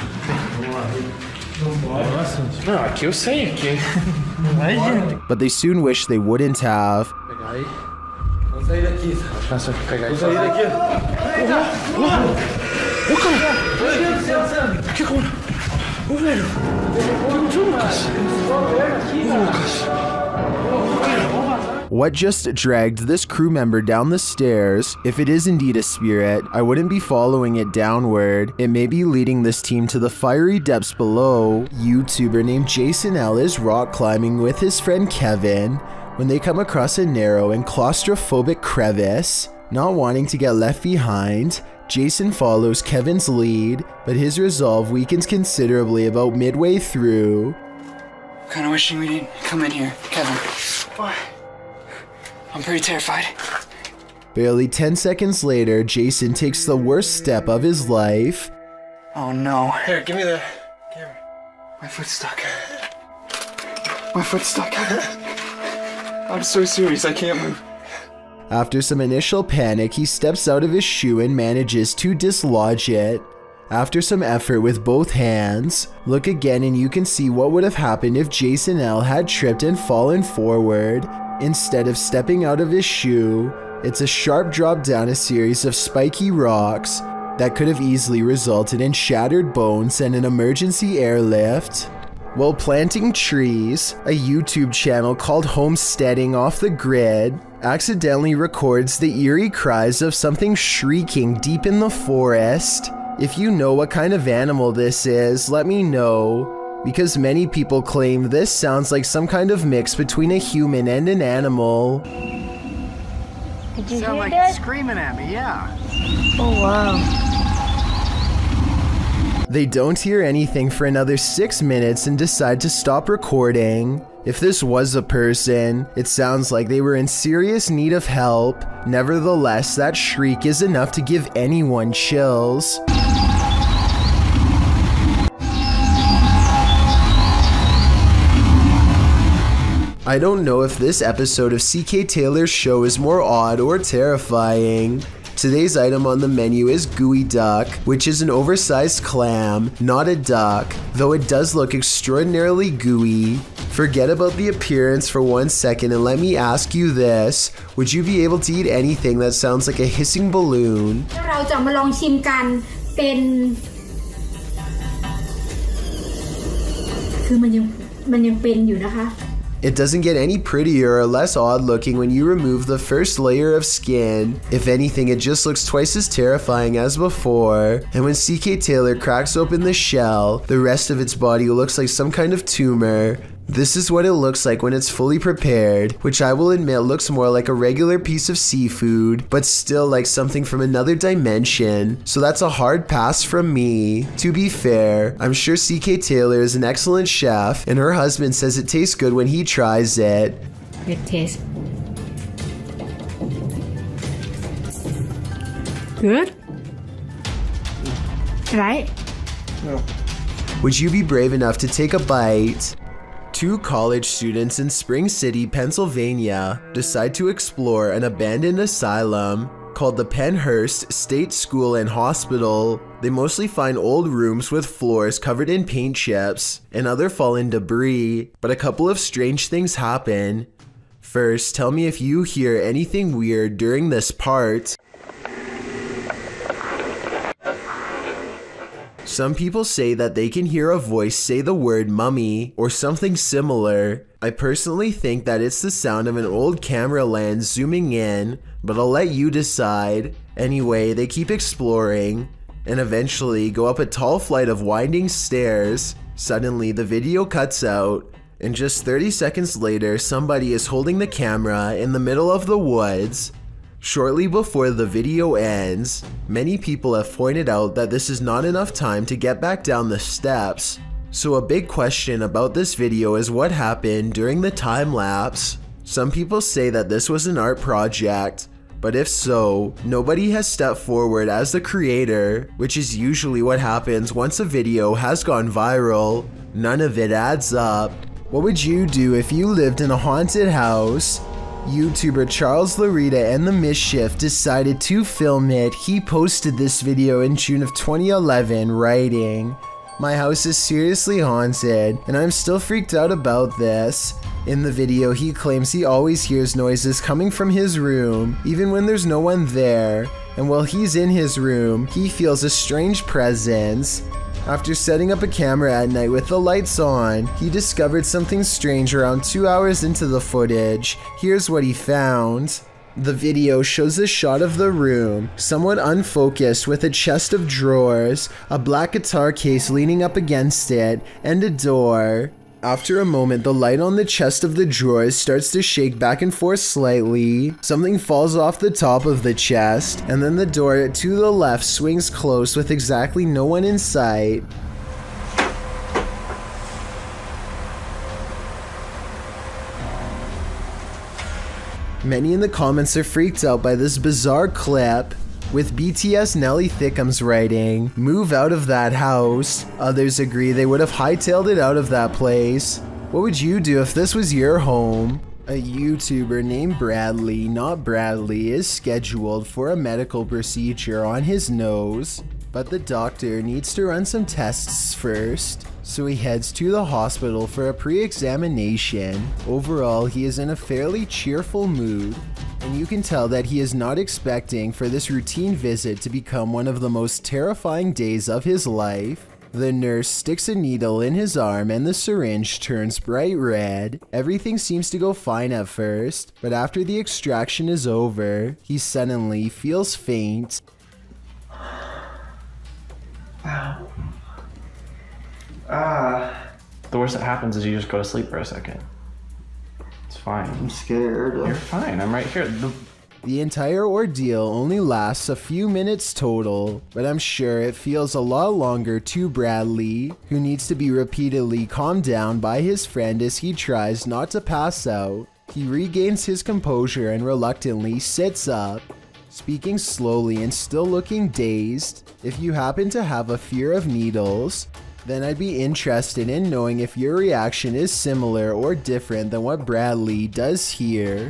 Não pode. Não, aqui eu sei, aqui. Não vai, gente. But they soon wish they wouldn't have. Pegar aí. Vamos sair daqui. Nossa, pegar aí. Vamos sair daqui. Lá! Ô, cara! Meu Deus do céu, Sandro! Que coisa? Ô, velho! O que aconteceu, Lucas? Ô, Lucas! What just dragged this crew member down the stairs? If it is indeed a spirit, I wouldn't be following it downward. It may be leading this team to the fiery depths below. YouTuber named Jason L is rock climbing with his friend Kevin when they come across a narrow and claustrophobic crevice. Not wanting to get left behind, Jason follows Kevin's lead, but his resolve weakens considerably about midway through. Kind of wishing we didn't come in here, Kevin. What? I'm pretty terrified. Barely 10 seconds later, Jason takes the worst step of his life. Oh no. Here, give me the camera. My foot's stuck. My foot's stuck. I'm so serious, I can't move. After some initial panic, he steps out of his shoe and manages to dislodge it. After some effort with both hands, look again and you can see what would have happened if Jason L had tripped and fallen forward. Instead of stepping out of his shoe, it's a sharp drop down a series of spiky rocks that could have easily resulted in shattered bones and an emergency airlift. While planting trees, a YouTube channel called Homesteading Off the Grid accidentally records the eerie cries of something shrieking deep in the forest. If you know what kind of animal this is, let me know, because many people claim this sounds like some kind of mix between a human and an animal. Did you sound like it's screaming at me, yeah. Oh wow. They don't hear anything for another 6 minutes and decide to stop recording. If this was a person, it sounds like they were in serious need of help. Nevertheless, that shriek is enough to give anyone chills. I don't know if this episode of CK Taylor's show is more odd or terrifying. Today's item on the menu is gooey duck, which is an oversized clam, not a duck, though it does look extraordinarily gooey. Forget about the appearance for 1 second and let me ask you this. Would you be able to eat anything that sounds like a hissing balloon? เราจะมาลองชิมกันเป็นคือมันยังเป็นอยู่นะคะ It doesn't get any prettier or less odd looking when you remove the first layer of skin. If anything, it just looks twice as terrifying as before. And when CK Taylor cracks open the shell, the rest of its body looks like some kind of tumor. This is what it looks like when it's fully prepared, which I will admit looks more like a regular piece of seafood, but still like something from another dimension. So that's a hard pass from me. To be fair, I'm sure CK Taylor is an excellent chef, and her husband says it tastes good when he tries it. Good taste. Good? Right? No. Would you be brave enough to take a bite? 2 college students in Spring City, Pennsylvania, decide to explore an abandoned asylum called the Pennhurst State School and Hospital. They mostly find old rooms with floors covered in paint chips and other fallen debris, but a couple of strange things happen. First, tell me if you hear anything weird during this part. Some people say that they can hear a voice say the word mummy or something similar. I personally think that it's the sound of an old camera lens zooming in, but I'll let you decide. Anyway, they keep exploring and eventually go up a tall flight of winding stairs. Suddenly, the video cuts out, and just 30 seconds later, somebody is holding the camera in the middle of the woods. Shortly before the video ends, many people have pointed out that this is not enough time to get back down the steps. So a big question about this video is what happened during the time lapse. Some people say that this was an art project, but if so, nobody has stepped forward as the creator, which is usually what happens once a video has gone viral. None of it adds up. What would you do if you lived in a haunted house? YouTuber Charles Larita and the Mischief decided to film it. He posted this video in June of 2011, writing, "My house is seriously haunted, and I'm still freaked out about this." In the video, he claims he always hears noises coming from his room, even when there's no one there, and while he's in his room, he feels a strange presence. After setting up a camera at night with the lights on, he discovered something strange around 2 hours into the footage. Here's what he found. The video shows a shot of the room, somewhat unfocused, with a chest of drawers, a black guitar case leaning up against it, and a door. After a moment, the light on the chest of the drawers starts to shake back and forth slightly. Something falls off the top of the chest, and then the door to the left swings close with exactly no one in sight. Many in the comments are freaked out by this bizarre clip, with BTS Nelly Thickums writing, "Move out of that house." Others agree they would have hightailed it out of that place. What would you do if this was your home? A YouTuber named Bradley, not Bradley, is scheduled for a medical procedure on his nose, but the doctor needs to run some tests first. So he heads to the hospital for a pre-examination. Overall, he is in a fairly cheerful mood, and you can tell that he is not expecting for this routine visit to become one of the most terrifying days of his life. The nurse sticks a needle in his arm and the syringe turns bright red. Everything seems to go fine at first, but after the extraction is over, he suddenly feels faint. The worst that happens is you just go to sleep for a second. It's fine. I'm scared. You're fine. I'm right here. The entire ordeal only lasts a few minutes total, but I'm sure it feels a lot longer to Bradley, who needs to be repeatedly calmed down by his friend as he tries not to pass out. He regains his composure and reluctantly sits up, speaking slowly and still looking dazed. If you happen to have a fear of needles, then I'd be interested in knowing if your reaction is similar or different than what Bradley does here.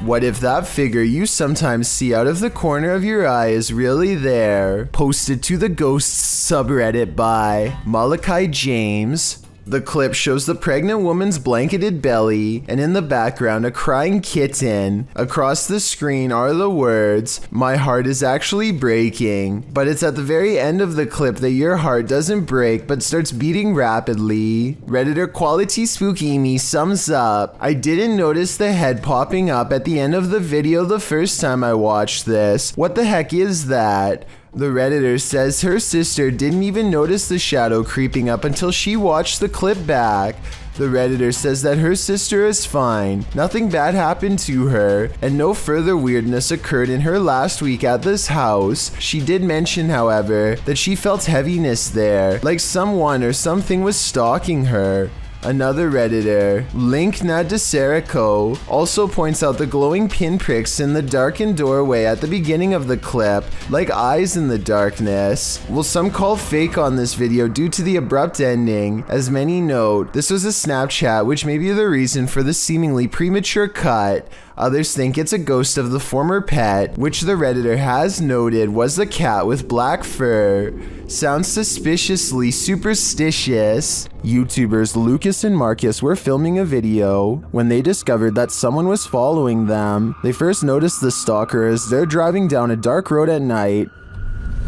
What if that figure you sometimes see out of the corner of your eye is really there? Posted to the Ghosts subreddit by Malachi James. The clip shows the pregnant woman's blanketed belly, and in the background a crying kitten. Across the screen are the words, "My heart is actually breaking." But it's at the very end of the clip that your heart doesn't break but starts beating rapidly. Redditor Quality Spooky Me sums up, "I didn't notice the head popping up at the end of the video the first time I watched this. What the heck is that?" The Redditor says her sister didn't even notice the shadow creeping up until she watched the clip back. The Redditor says that her sister is fine, nothing bad happened to her, and no further weirdness occurred in her last week at this house. She did mention, however, that she felt heaviness there, like someone or something was stalking her. Another Redditor, Link Nadeserico, also points out the glowing pinpricks in the darkened doorway at the beginning of the clip, like eyes in the darkness. Well, some call fake on this video due to the abrupt ending. As many note, this was a Snapchat, which may be the reason for the seemingly premature cut. Others think it's a ghost of the former pet, which the Redditor has noted was a cat with black fur. Sounds suspiciously superstitious. YouTubers Lucas and Marcus were filming a video when they discovered that someone was following them. They first noticed the stalker as they're driving down a dark road at night.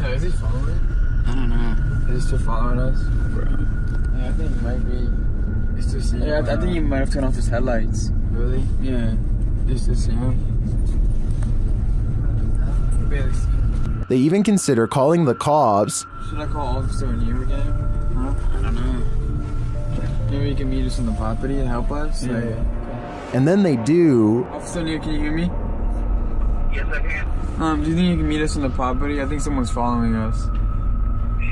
Yeah, is he following? I don't know. Is he still following us? Bro. Yeah, I think he might be. He's still seeing. Yeah, I think he might have turned off his headlights. Really? Yeah. He's still seeing. Barely see him. They even consider calling the cops. Should I call Officer O'Neill again? Huh? I don't know. Maybe you can meet us on the property and help us? Yeah. And then they do. Officer O'Neill, can you hear me? Yes, I can. Do you think you can meet us on the property? I think someone's following us.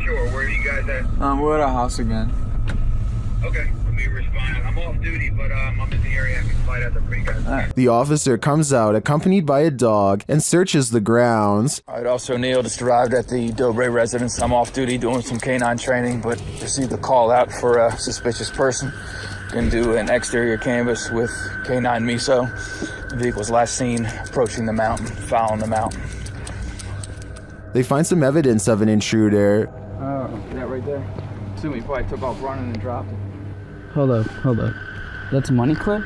Sure, where are you guys at? We're at our house again. Okay, let me respond. I'm off duty, but I'm in the area. I can slide out there for you guys. The officer comes out accompanied by a dog and searches the grounds. All right, Officer O'Neill just arrived at the Dobre residence. I'm off duty doing some canine training, but received a call out for a suspicious person. Gonna do an exterior canvass with K9 Miso. The vehicle's last seen approaching the mountain, following the mountain. They find some evidence of an intruder. Oh, that right there. Assume he probably took off running and dropped it. Hold up. That's a money clip?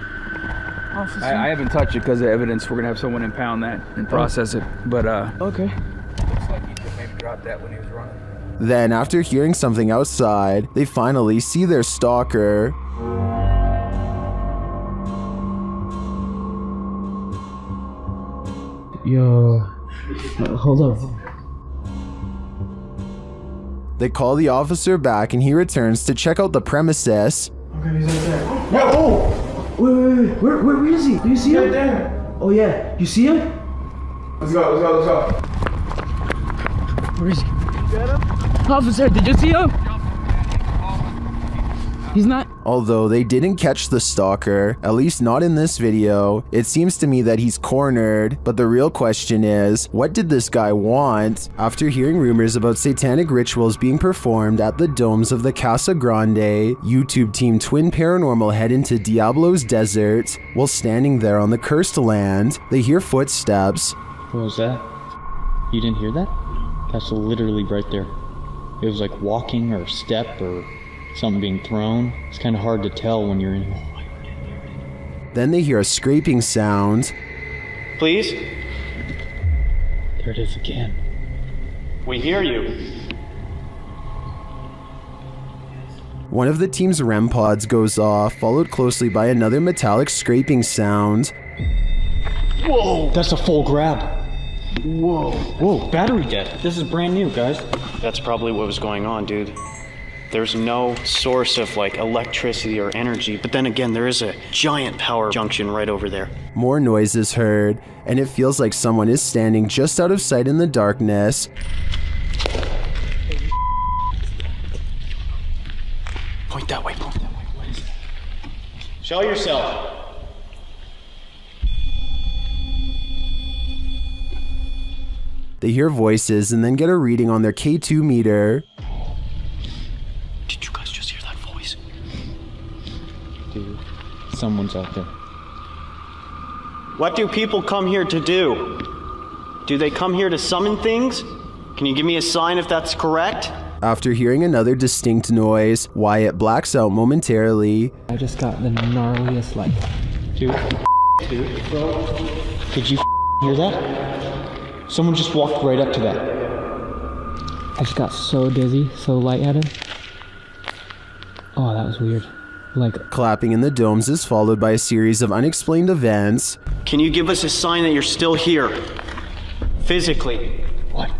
I haven't touched it because of evidence. We're gonna have someone impound that and process it. But okay. Looks like he could maybe drop that when he was running. Then, after hearing something outside, they finally see their stalker. Yo, hold up. They call the officer back and he returns to check out the premises. Okay, he's right there. Yeah, oh! Wait. Where is he? Do you see him? Right there. Oh yeah, you see him? Let's go. Where is he? Officer, did you see him? He's not. Although they didn't catch the stalker, at least not in this video, it seems to me that he's cornered, but the real question is, what did this guy want? After hearing rumors about satanic rituals being performed at the domes of the Casa Grande, YouTube team Twin Paranormal head into Diablo's desert. While standing there on the cursed land, they hear footsteps. What was that? You didn't hear that? That's literally right there. It was like walking or step or something being thrown. It's kind of hard to tell when you're in. Then they hear a scraping sound. Please? There it is again. We hear you. One of the team's REM pods goes off, followed closely by another metallic scraping sound. Whoa! That's a full grab. Whoa, battery dead. This is brand new, guys. That's probably what was going on, dude. There's no source of like electricity or energy, but then again, there is a giant power junction right over there. More noise is heard, and it feels like someone is standing just out of sight in the darkness. Point that way. What is that? Show yourself. They hear voices and then get a reading on their K2 meter. Did you guys just hear that voice? Dude, someone's out there. What do people come here to do? Do they come here to summon things? Can you give me a sign if that's correct? After hearing another distinct noise, Wyatt blacks out momentarily. I just got the gnarliest like. Dude, did you hear that? Someone just walked right up to that. I just got so dizzy, so lightheaded. Oh, that was weird. Like, clapping in the domes is followed by a series of unexplained events. Can you give us a sign that you're still here? Physically. What?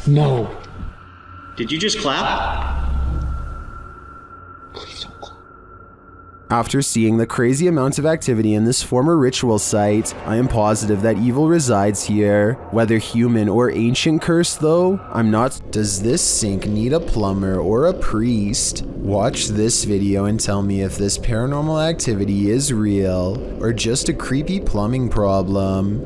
No. Did you just clap? Please don't clap. After seeing the crazy amount of activity in this former ritual site, I am positive that evil resides here. Whether human or ancient curse though, I'm not. Does this sink need a plumber or a priest? Watch this video and tell me if this paranormal activity is real or just a creepy plumbing problem.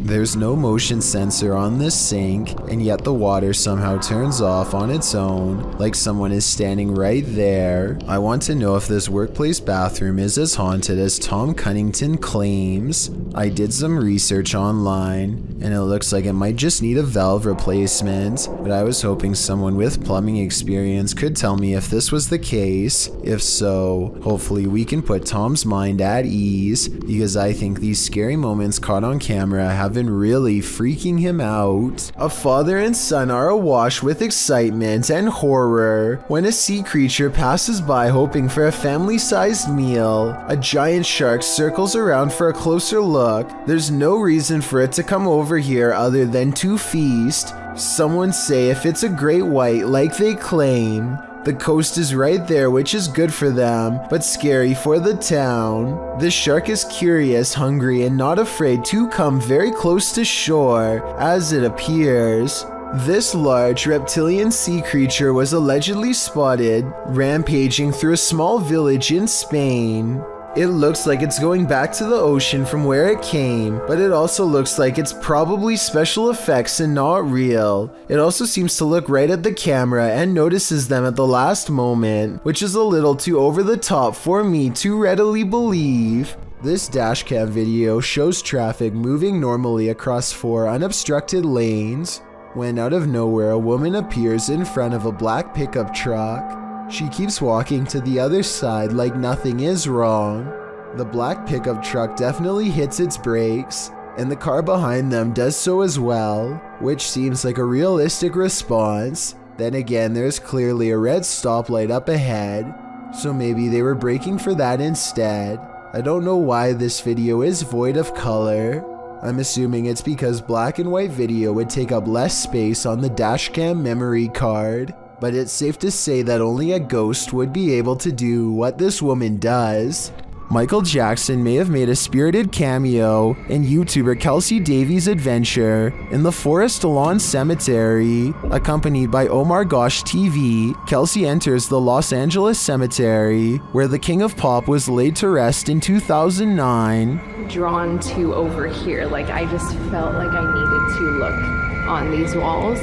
There's no motion sensor on this sink, and yet the water somehow turns off on its own, like someone is standing right there. I want to know if this workplace bathroom is as haunted as Tom Cunnington claims. I did some research online, and it looks like it might just need a valve replacement, but I was hoping someone with plumbing experience could tell me if this was the case. If so, hopefully we can put Tom's mind at ease, because I think these scary moments caught on camera have been really freaking him out. A father and son are awash with excitement and horror when a sea creature passes by hoping for a family-sized meal. A giant shark circles around for a closer look. There's no reason for it to come over here other than to feast. Someone say if it's a great white like they claim. The coast is right there, which is good for them, but scary for the town. The shark is curious, hungry, and not afraid to come very close to shore, as it appears. This large reptilian sea creature was allegedly spotted rampaging through a small village in Spain. It looks like it's going back to the ocean from where it came, but it also looks like it's probably special effects and not real. It also seems to look right at the camera and notices them at the last moment, which is a little too over the top for me to readily believe. This dashcam video shows traffic moving normally across 4 unobstructed lanes. when out of nowhere a woman appears in front of a black pickup truck. She keeps walking to the other side like nothing is wrong. The black pickup truck definitely hits its brakes, and the car behind them does so as well, which seems like a realistic response. Then again, there's clearly a red stoplight up ahead, so maybe they were braking for that instead. I don't know why this video is void of color. I'm assuming it's because black and white video would take up less space on the dashcam memory card, but it's safe to say that only a ghost would be able to do what this woman does. Michael Jackson may have made a spirited cameo in YouTuber Kelsey Davies' adventure in the Forest Lawn Cemetery. Accompanied by Omar Gosh TV, Kelsey enters the Los Angeles Cemetery, where the King of Pop was laid to rest in 2009. Drawn to over here, like I just felt like I needed to look on these walls,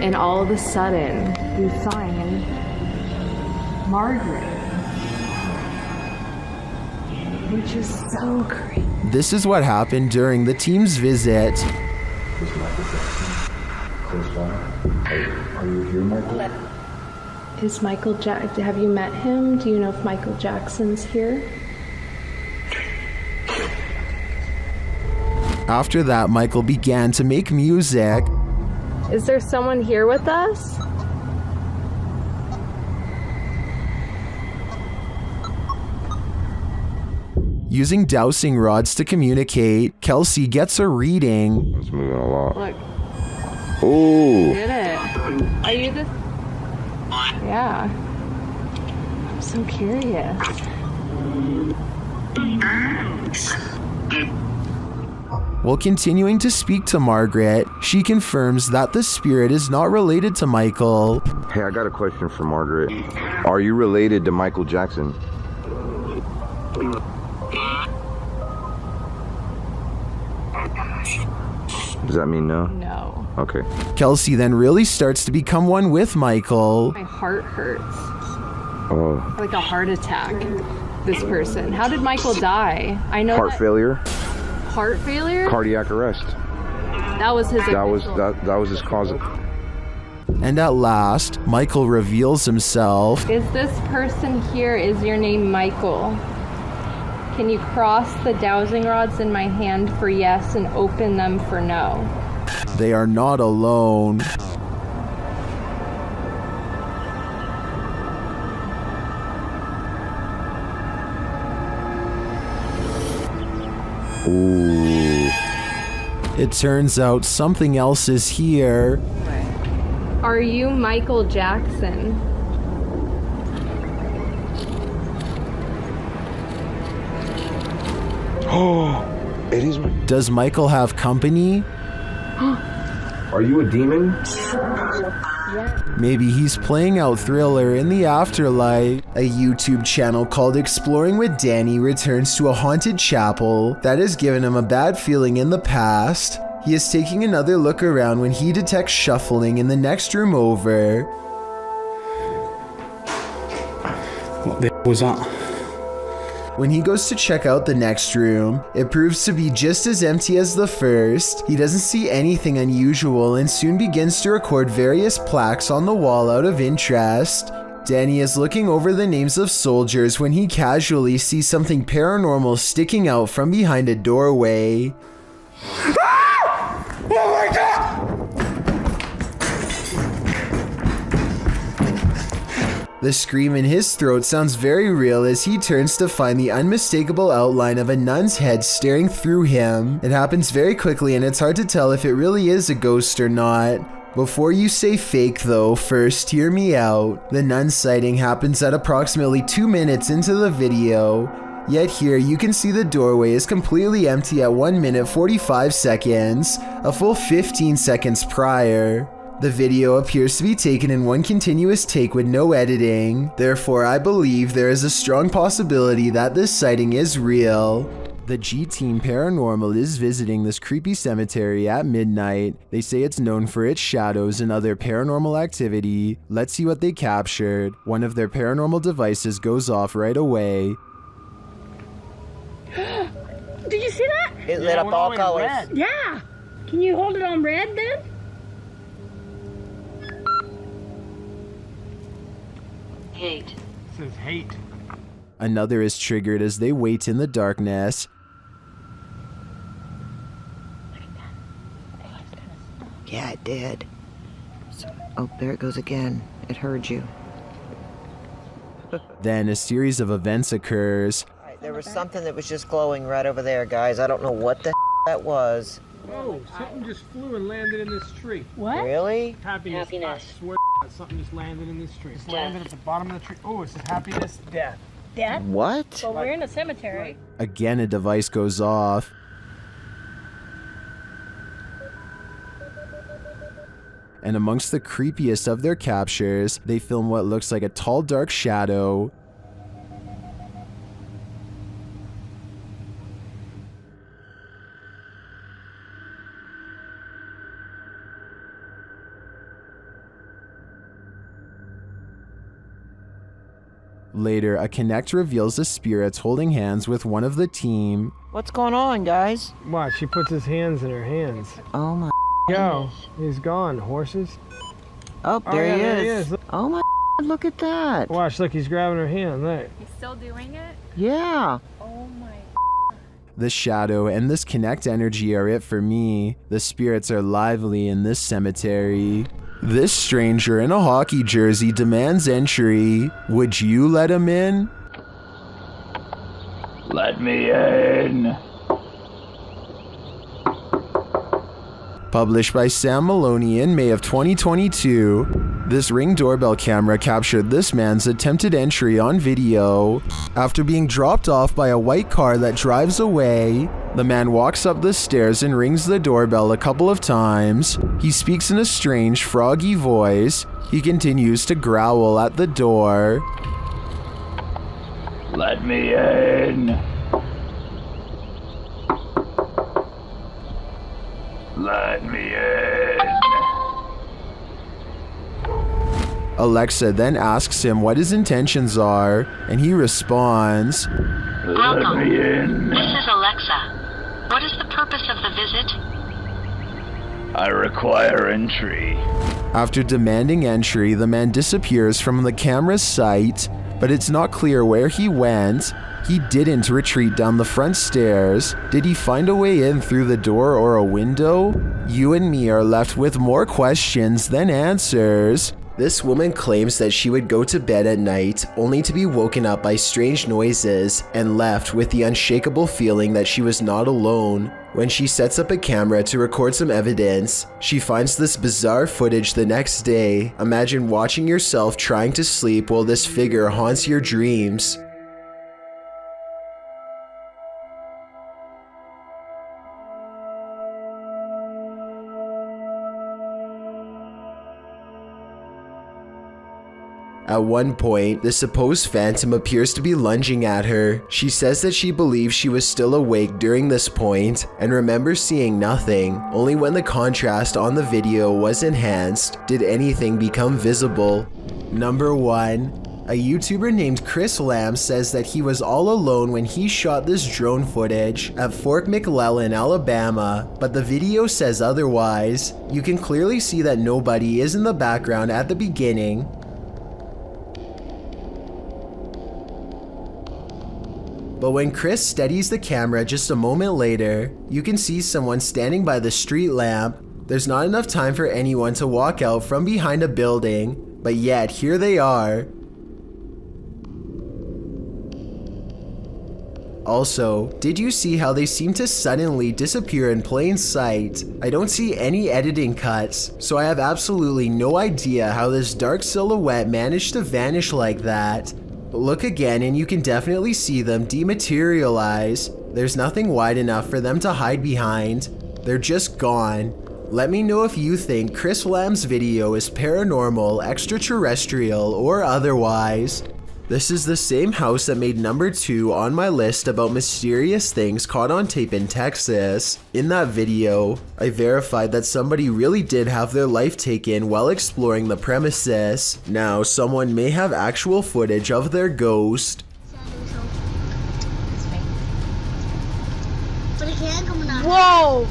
and all of a sudden we find Margaret, which is so great. This is what happened during the team's visit. Are you here, Michael? Is Michael have you met him? Do you know if Michael Jackson's here? After that, Michael began to make music. Is there someone here with us? Using dowsing rods to communicate, Kelsey gets a reading. It's moving a lot. Look. Ooh. Did it? Are you the... Yeah. I'm so curious. While continuing to speak to Margaret, she confirms that the spirit is not related to Michael. Hey, I got a question for Margaret. Are you related to Michael Jackson? Does that mean no? No. Okay. Kelsey then really starts to become one with Michael. My heart hurts. Oh. Like a heart attack. This person. How did Michael die? I know Heart failure? Heart failure? Cardiac arrest. That was his That was his cause. And at last, Michael reveals himself. Is this person here, is your name Michael? Can you cross the dowsing rods in my hand for yes and open them for no? They are not alone. Ooh. It turns out something else is here. Are you Michael Jackson? Oh, it is. Does Michael have company? Are you a demon? Maybe he's playing out Thriller in the afterlife. A YouTube channel called Exploring with Danny returns to a haunted chapel that has given him a bad feeling in the past. He is taking another look around when he detects shuffling in the next room over. What the was that? When he goes to check out the next room, it proves to be just as empty as the first. He doesn't see anything unusual and soon begins to record various plaques on the wall out of interest. Danny is looking over the names of soldiers when he casually sees something paranormal sticking out from behind a doorway. Oh my God! The scream in his throat sounds very real as he turns to find the unmistakable outline of a nun's head staring through him. It happens very quickly and it's hard to tell if it really is a ghost or not. Before you say fake though, first hear me out. The nun sighting happens at approximately 2 minutes into the video. Yet here you can see the doorway is completely empty at 1 minute 45 seconds, a full 15 seconds prior. The video appears to be taken in one continuous take with no editing, therefore I believe there is a strong possibility that this sighting is real. The G-Team Paranormal is visiting this creepy cemetery at midnight. They say it's known for its shadows and other paranormal activity. Let's see what they captured. One of their paranormal devices goes off right away. Did you see that? It lit up all colors. Yeah. Can you hold it on red then? Hate. It says hate. Another is triggered as they wait in the darkness. Yeah, it did. So, oh, there it goes again. It heard you. Then a series of events occurs. There was something that was just glowing right over there, guys. I don't know what the that was. Oh, something just flew and landed in this tree. What? Really? Happiness. I swear something just landed in this tree. Just landed at the bottom of the tree. Oh, it says happiness, death. Death? What? Well, we're in a cemetery. Again, a device goes off. And amongst the creepiest of their captures, they film what looks like a tall, dark shadow. Later, a Connect reveals the spirits holding hands with one of the team. What's going on, guys? Watch, she puts his hands in her hands. Oh my. Yo, he's gone. Horses. Oh, there he is. Oh my. Look at that. Watch, look, he's grabbing her hand. Look. He's still doing it? Yeah. Oh my. The shadow and this Connect energy are it for me. The spirits are lively in this cemetery. This stranger in a hockey jersey demands entry. Would you let him in? Let me in. Published by Sam Maloney in May of 2022, this Ring doorbell camera captured this man's attempted entry on video. After being dropped off by a white car that drives away, the man walks up the stairs and rings the doorbell a couple of times. He speaks in a strange, froggy voice. He continues to growl at the door. Let me in. Let me in. Alexa then asks him what his intentions are, and he responds, Welcome. Let me in. This is Alexa. What is the purpose of the visit? I require entry. After demanding entry, the man disappears from the camera's sight, but it's not clear where he went. He didn't retreat down the front stairs. Did he find a way in through the door or a window? You and me are left with more questions than answers. This woman claims that she would go to bed at night only to be woken up by strange noises and left with the unshakable feeling that she was not alone. When she sets up a camera to record some evidence, she finds this bizarre footage the next day. Imagine watching yourself trying to sleep while this figure haunts your dreams. At one point, the supposed phantom appears to be lunging at her. She says that she believes she was still awake during this point and remembers seeing nothing. Only when the contrast on the video was enhanced did anything become visible. Number 1. A YouTuber named Chris Lamb says that he was all alone when he shot this drone footage at Fort McClellan, Alabama, but the video says otherwise. You can clearly see that nobody is in the background at the beginning. But when Chris steadies the camera just a moment later, you can see someone standing by the street lamp. There's not enough time for anyone to walk out from behind a building, but yet here they are. Also, did you see how they seem to suddenly disappear in plain sight? I don't see any editing cuts, so I have absolutely no idea how this dark silhouette managed to vanish like that. Look again and you can definitely see them dematerialize. There's nothing wide enough for them to hide behind. They're just gone. Let me know if you think Chris Lamb's video is paranormal, extraterrestrial, or otherwise. This is the same house that made number 2 on my list about mysterious things caught on tape in Texas. In that video, I verified that somebody really did have their life taken while exploring the premises. Now, someone may have actual footage of their ghost. Whoa!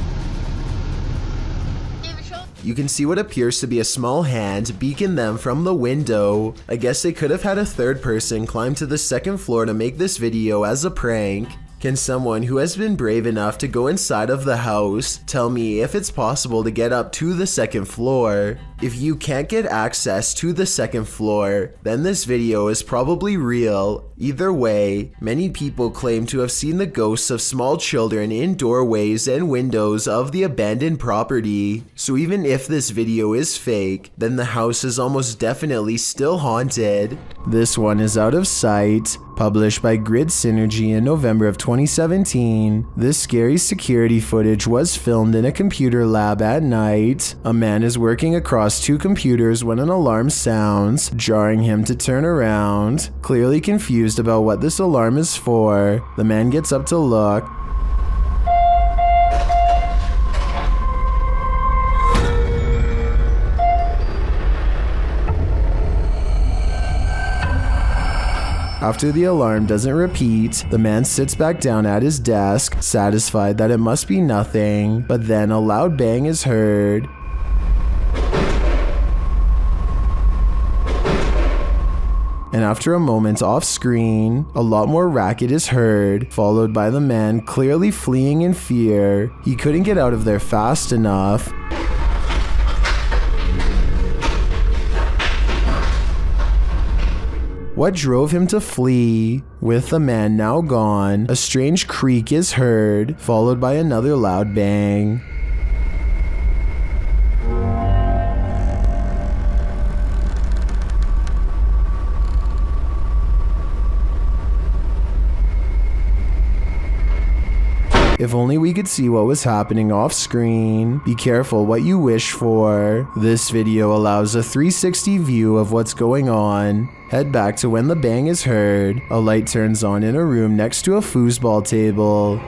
you can see what appears to be a small hand beacon them from the window. I guess they could have had a third person climb to the second floor to make this video as a prank. Can someone who has been brave enough to go inside of the house tell me if it's possible to get up to the second floor? If you can't get access to the second floor, then this video is probably real. Either way, many people claim to have seen the ghosts of small children in doorways and windows of the abandoned property. So even if this video is fake, then the house is almost definitely still haunted. This one is Out of Sight, published by Grid Synergy in November of 2017. This scary security footage was filmed in a computer lab at night. A man is working across two computers when an alarm sounds, jarring him to turn around. Clearly confused about what this alarm is for, the man gets up to look. After the alarm doesn't repeat, the man sits back down at his desk, satisfied that it must be nothing, but then a loud bang is heard. And after a moment off screen, a lot more racket is heard, followed by the man clearly fleeing in fear. He couldn't get out of there fast enough. What drove him to flee? With the man now gone, a strange creak is heard, followed by another loud bang. If only we could see what was happening off screen. Be careful what you wish for. This video allows a 360 view of what's going on. Head back to when the bang is heard. A light turns on in a room next to a foosball table.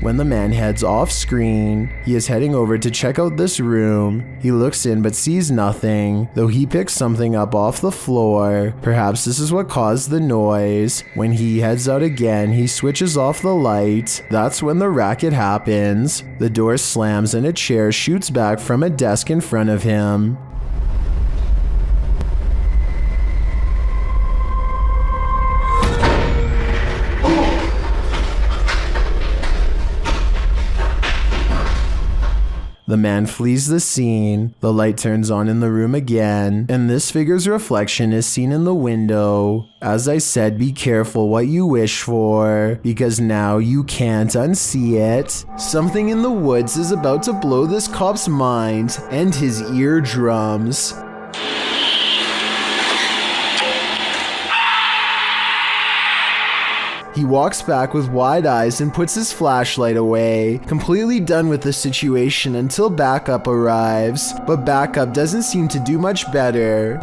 When the man heads off screen, he is heading over to check out this room. He looks in but sees nothing, though he picks something up off the floor. Perhaps this is what caused the noise. When he heads out again, he switches off the light. That's when the racket happens. The door slams and a chair shoots back from a desk in front of him. The man flees the scene, the light turns on in the room again, and this figure's reflection is seen in the window. As I said, be careful what you wish for, because now you can't unsee it. Something in the woods is about to blow this cop's mind and his eardrums. He walks back with wide eyes and puts his flashlight away, completely done with the situation until backup arrives, but backup doesn't seem to do much better.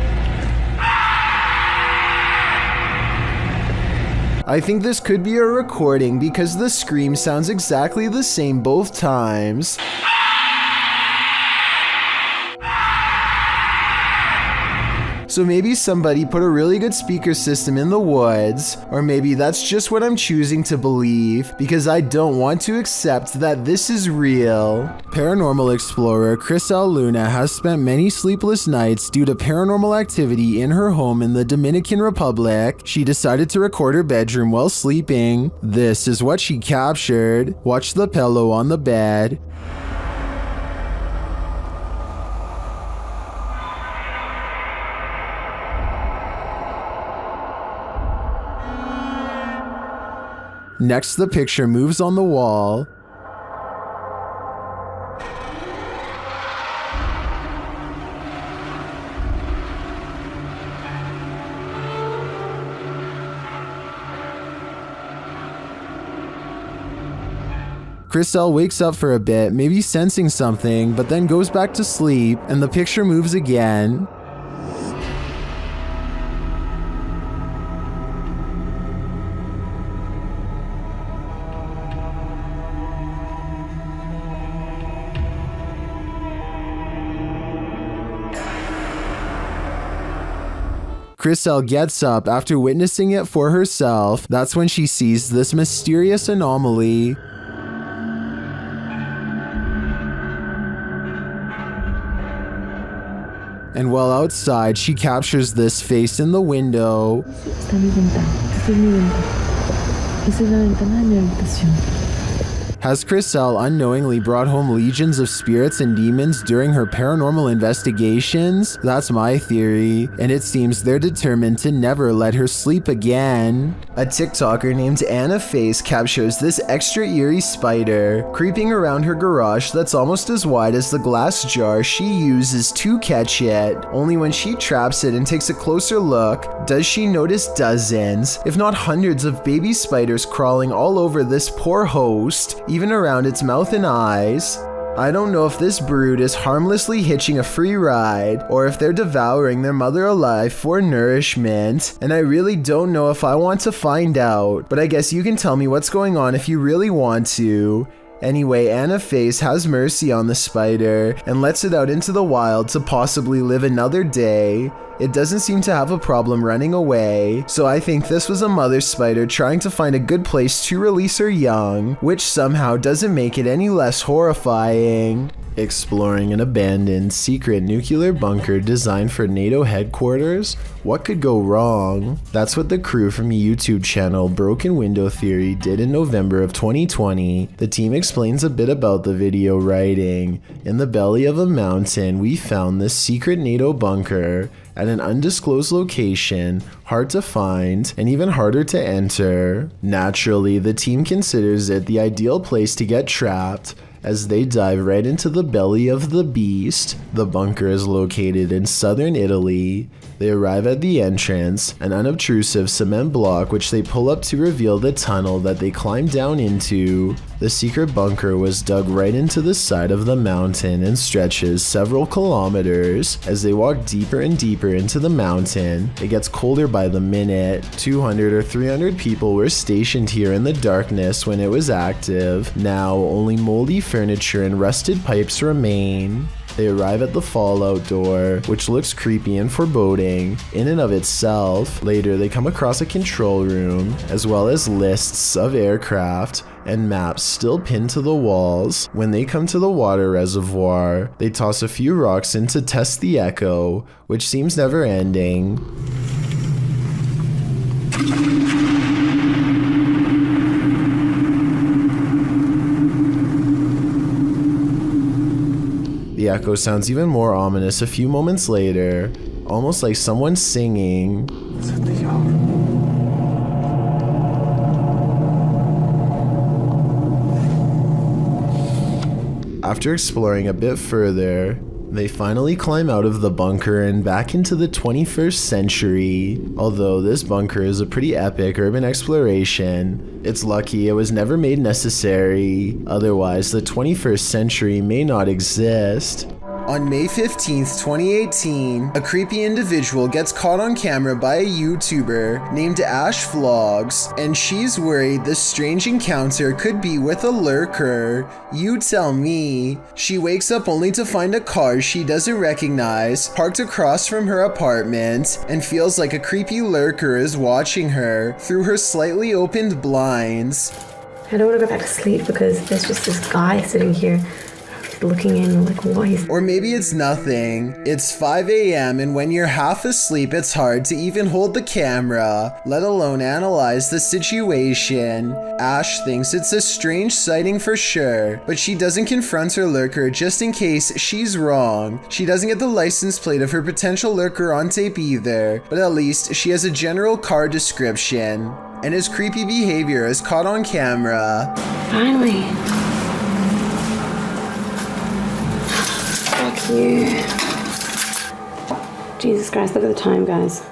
I think this could be a recording because the scream sounds exactly the same both times. So maybe somebody put a really good speaker system in the woods, or maybe that's just what I'm choosing to believe, because I don't want to accept that this is real. Paranormal explorer Chris L. Luna has spent many sleepless nights due to paranormal activity in her home in the Dominican Republic. She decided to record her bedroom while sleeping. This is what she captured. Watch the pillow on the bed. Next, the picture moves on the wall. Chriselle wakes up for a bit, maybe sensing something, but then goes back to sleep, and the picture moves again. Chriselle gets up after witnessing it for herself. That's when she sees this mysterious anomaly. And while outside, she captures this face in the window. Está mi ventana. Esta es mi ventana. Esa es la ventana de mi habitación. Has Chriselle unknowingly brought home legions of spirits and demons during her paranormal investigations? That's my theory, and it seems they're determined to never let her sleep again. A TikToker named Anna Face captures this extra eerie spider creeping around her garage that's almost as wide as the glass jar she uses to catch it. Only when she traps it and takes a closer look, does she notice dozens, if not hundreds of baby spiders crawling all over this poor host, even around its mouth and eyes. I don't know if this brood is harmlessly hitching a free ride, or if they're devouring their mother alive for nourishment, and I really don't know if I want to find out, but I guess you can tell me what's going on if you really want to. Anyway, Anna Face has mercy on the spider and lets it out into the wild to possibly live another day. It doesn't seem to have a problem running away, so I think this was a mother spider trying to find a good place to release her young, which somehow doesn't make it any less horrifying. Exploring an abandoned, secret nuclear bunker designed for NATO headquarters? What could go wrong? That's what the crew from YouTube channel Broken Window Theory did in November of 2020. The team explains a bit about the video, writing, "In the belly of a mountain, we found this secret NATO bunker at an undisclosed location, hard to find, and even harder to enter. Naturally, the team considers it the ideal place to get trapped, as they dive right into the belly of the beast. The bunker is located in southern Italy. They arrive at the entrance, an unobtrusive cement block which they pull up to reveal the tunnel that they climb down into. The secret bunker was dug right into the side of the mountain and stretches several kilometers. As they walk deeper and deeper into the mountain, it gets colder by the minute. 200 or 300 people were stationed here in the darkness when it was active. Now, only moldy furniture and rusted pipes remain. They arrive at the fallout door, which looks creepy and foreboding in and of itself. Later, they come across a control room, as well as lists of aircraft and maps still pinned to the walls. When they come to the water reservoir, they toss a few rocks in to test the echo, which seems never ending. The echo sounds even more ominous a few moments later, almost like someone singing. After exploring a bit further, they finally climb out of the bunker and back into the 21st century. Although this bunker is a pretty epic urban exploration, it's lucky it was never made necessary. Otherwise, the 21st century may not exist. On May 15th, 2018, a creepy individual gets caught on camera by a YouTuber named Ash Vlogs, and she's worried this strange encounter could be with a lurker. You tell me. She wakes up only to find a car she doesn't recognize parked across from her apartment, and feels like a creepy lurker is watching her through her slightly opened blinds. I don't want to go back to sleep because there's just this guy sitting here looking in like, what is... Or maybe it's nothing. It's 5 a.m. and when you're half asleep, it's hard to even hold the camera, let alone analyze the situation. Ash thinks it's a strange sighting for sure, but she doesn't confront her lurker just in case she's wrong. She doesn't get the license plate of her potential lurker on tape either, but at least she has a general car description. And his creepy behavior is caught on camera. Finally. You. Jesus Christ, look at the time, guys.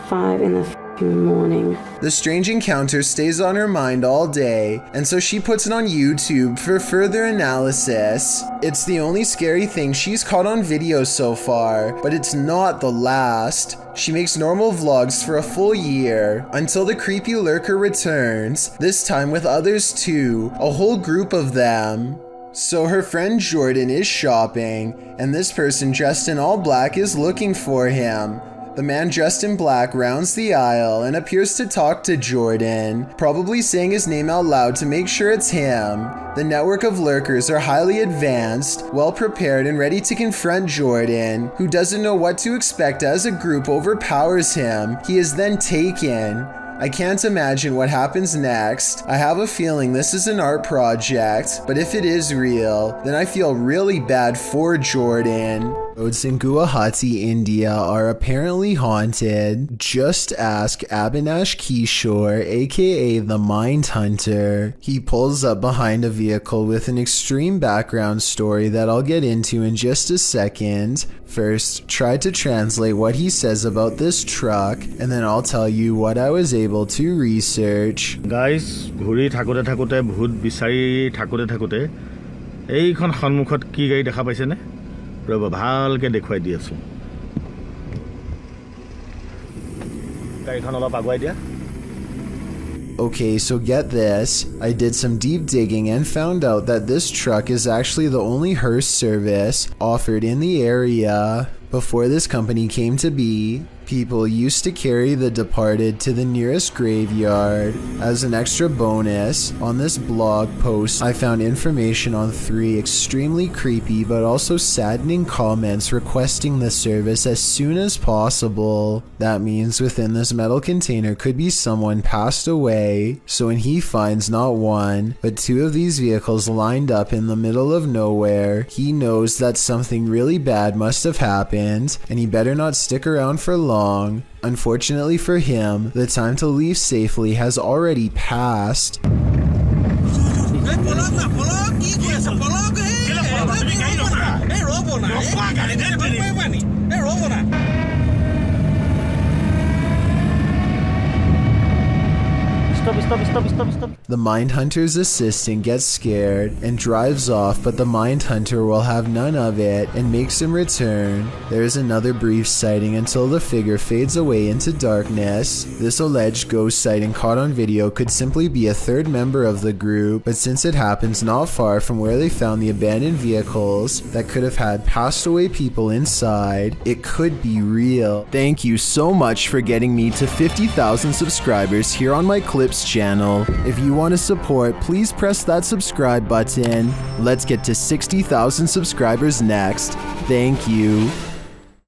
5 in the morning. The strange encounter stays on her mind all day, and so she puts it on YouTube for further analysis. It's the only scary thing she's caught on video so far, but it's not the last. She makes normal vlogs for a full year, until the creepy lurker returns, this time with others too, a whole group of them. So her friend Jordan is shopping, and this person dressed in all black is looking for him. The man dressed in black rounds the aisle and appears to talk to Jordan, probably saying his name out loud to make sure it's him. The network of lurkers are highly advanced, well prepared and ready to confront Jordan, who doesn't know what to expect as a group overpowers him. He is then taken. I can't imagine what happens next. I have a feeling this is an art project, but if it is real, then I feel really bad for Jordan. Roads in Guwahati, India are apparently haunted. Just ask Abhinash Kishore, aka the Mind Hunter. He pulls up behind a vehicle with an extreme background story that I'll get into in just a second. First, try to translate what he says about this truck, and then I'll tell you what I was able to research. Guys, ঘুৰি থাকোতে থাকোতে ভূত বিচাৰি থাকোতে থাকোতে এইখন সন্মুখত কি গাড়ী দেখা পাইছে নে? ৰব ভালকে দেখুৱাই দি আছো। গাড়ীখন অলপ আগুৱাই দিয়া। Okay, so get this. I did some deep digging and found out that this truck is actually the only hearse service offered in the area. Before this company came to be, people used to carry the departed to the nearest graveyard. As an extra bonus, on this blog post, I found information on 3 extremely creepy but also saddening comments requesting the service as soon as possible. That means within this metal container could be someone passed away, so when he finds not 1, but 2 of these vehicles lined up in the middle of nowhere, he knows that something really bad must have happened, and he better not stick around for long. Unfortunately for him, the time to leave safely has already passed. Stop. The Mindhunter's assistant gets scared and drives off, but the Mindhunter will have none of it and makes him return. There is another brief sighting until the figure fades away into darkness. This alleged ghost sighting caught on video could simply be a third member of the group, but since it happens not far from where they found the abandoned vehicles that could have had passed away people inside, it could be real. Thank you so much for getting me to 50,000 subscribers here on my Clips channel. If you want to support, please press that subscribe button. Let's get to 60,000 subscribers next. Thank you.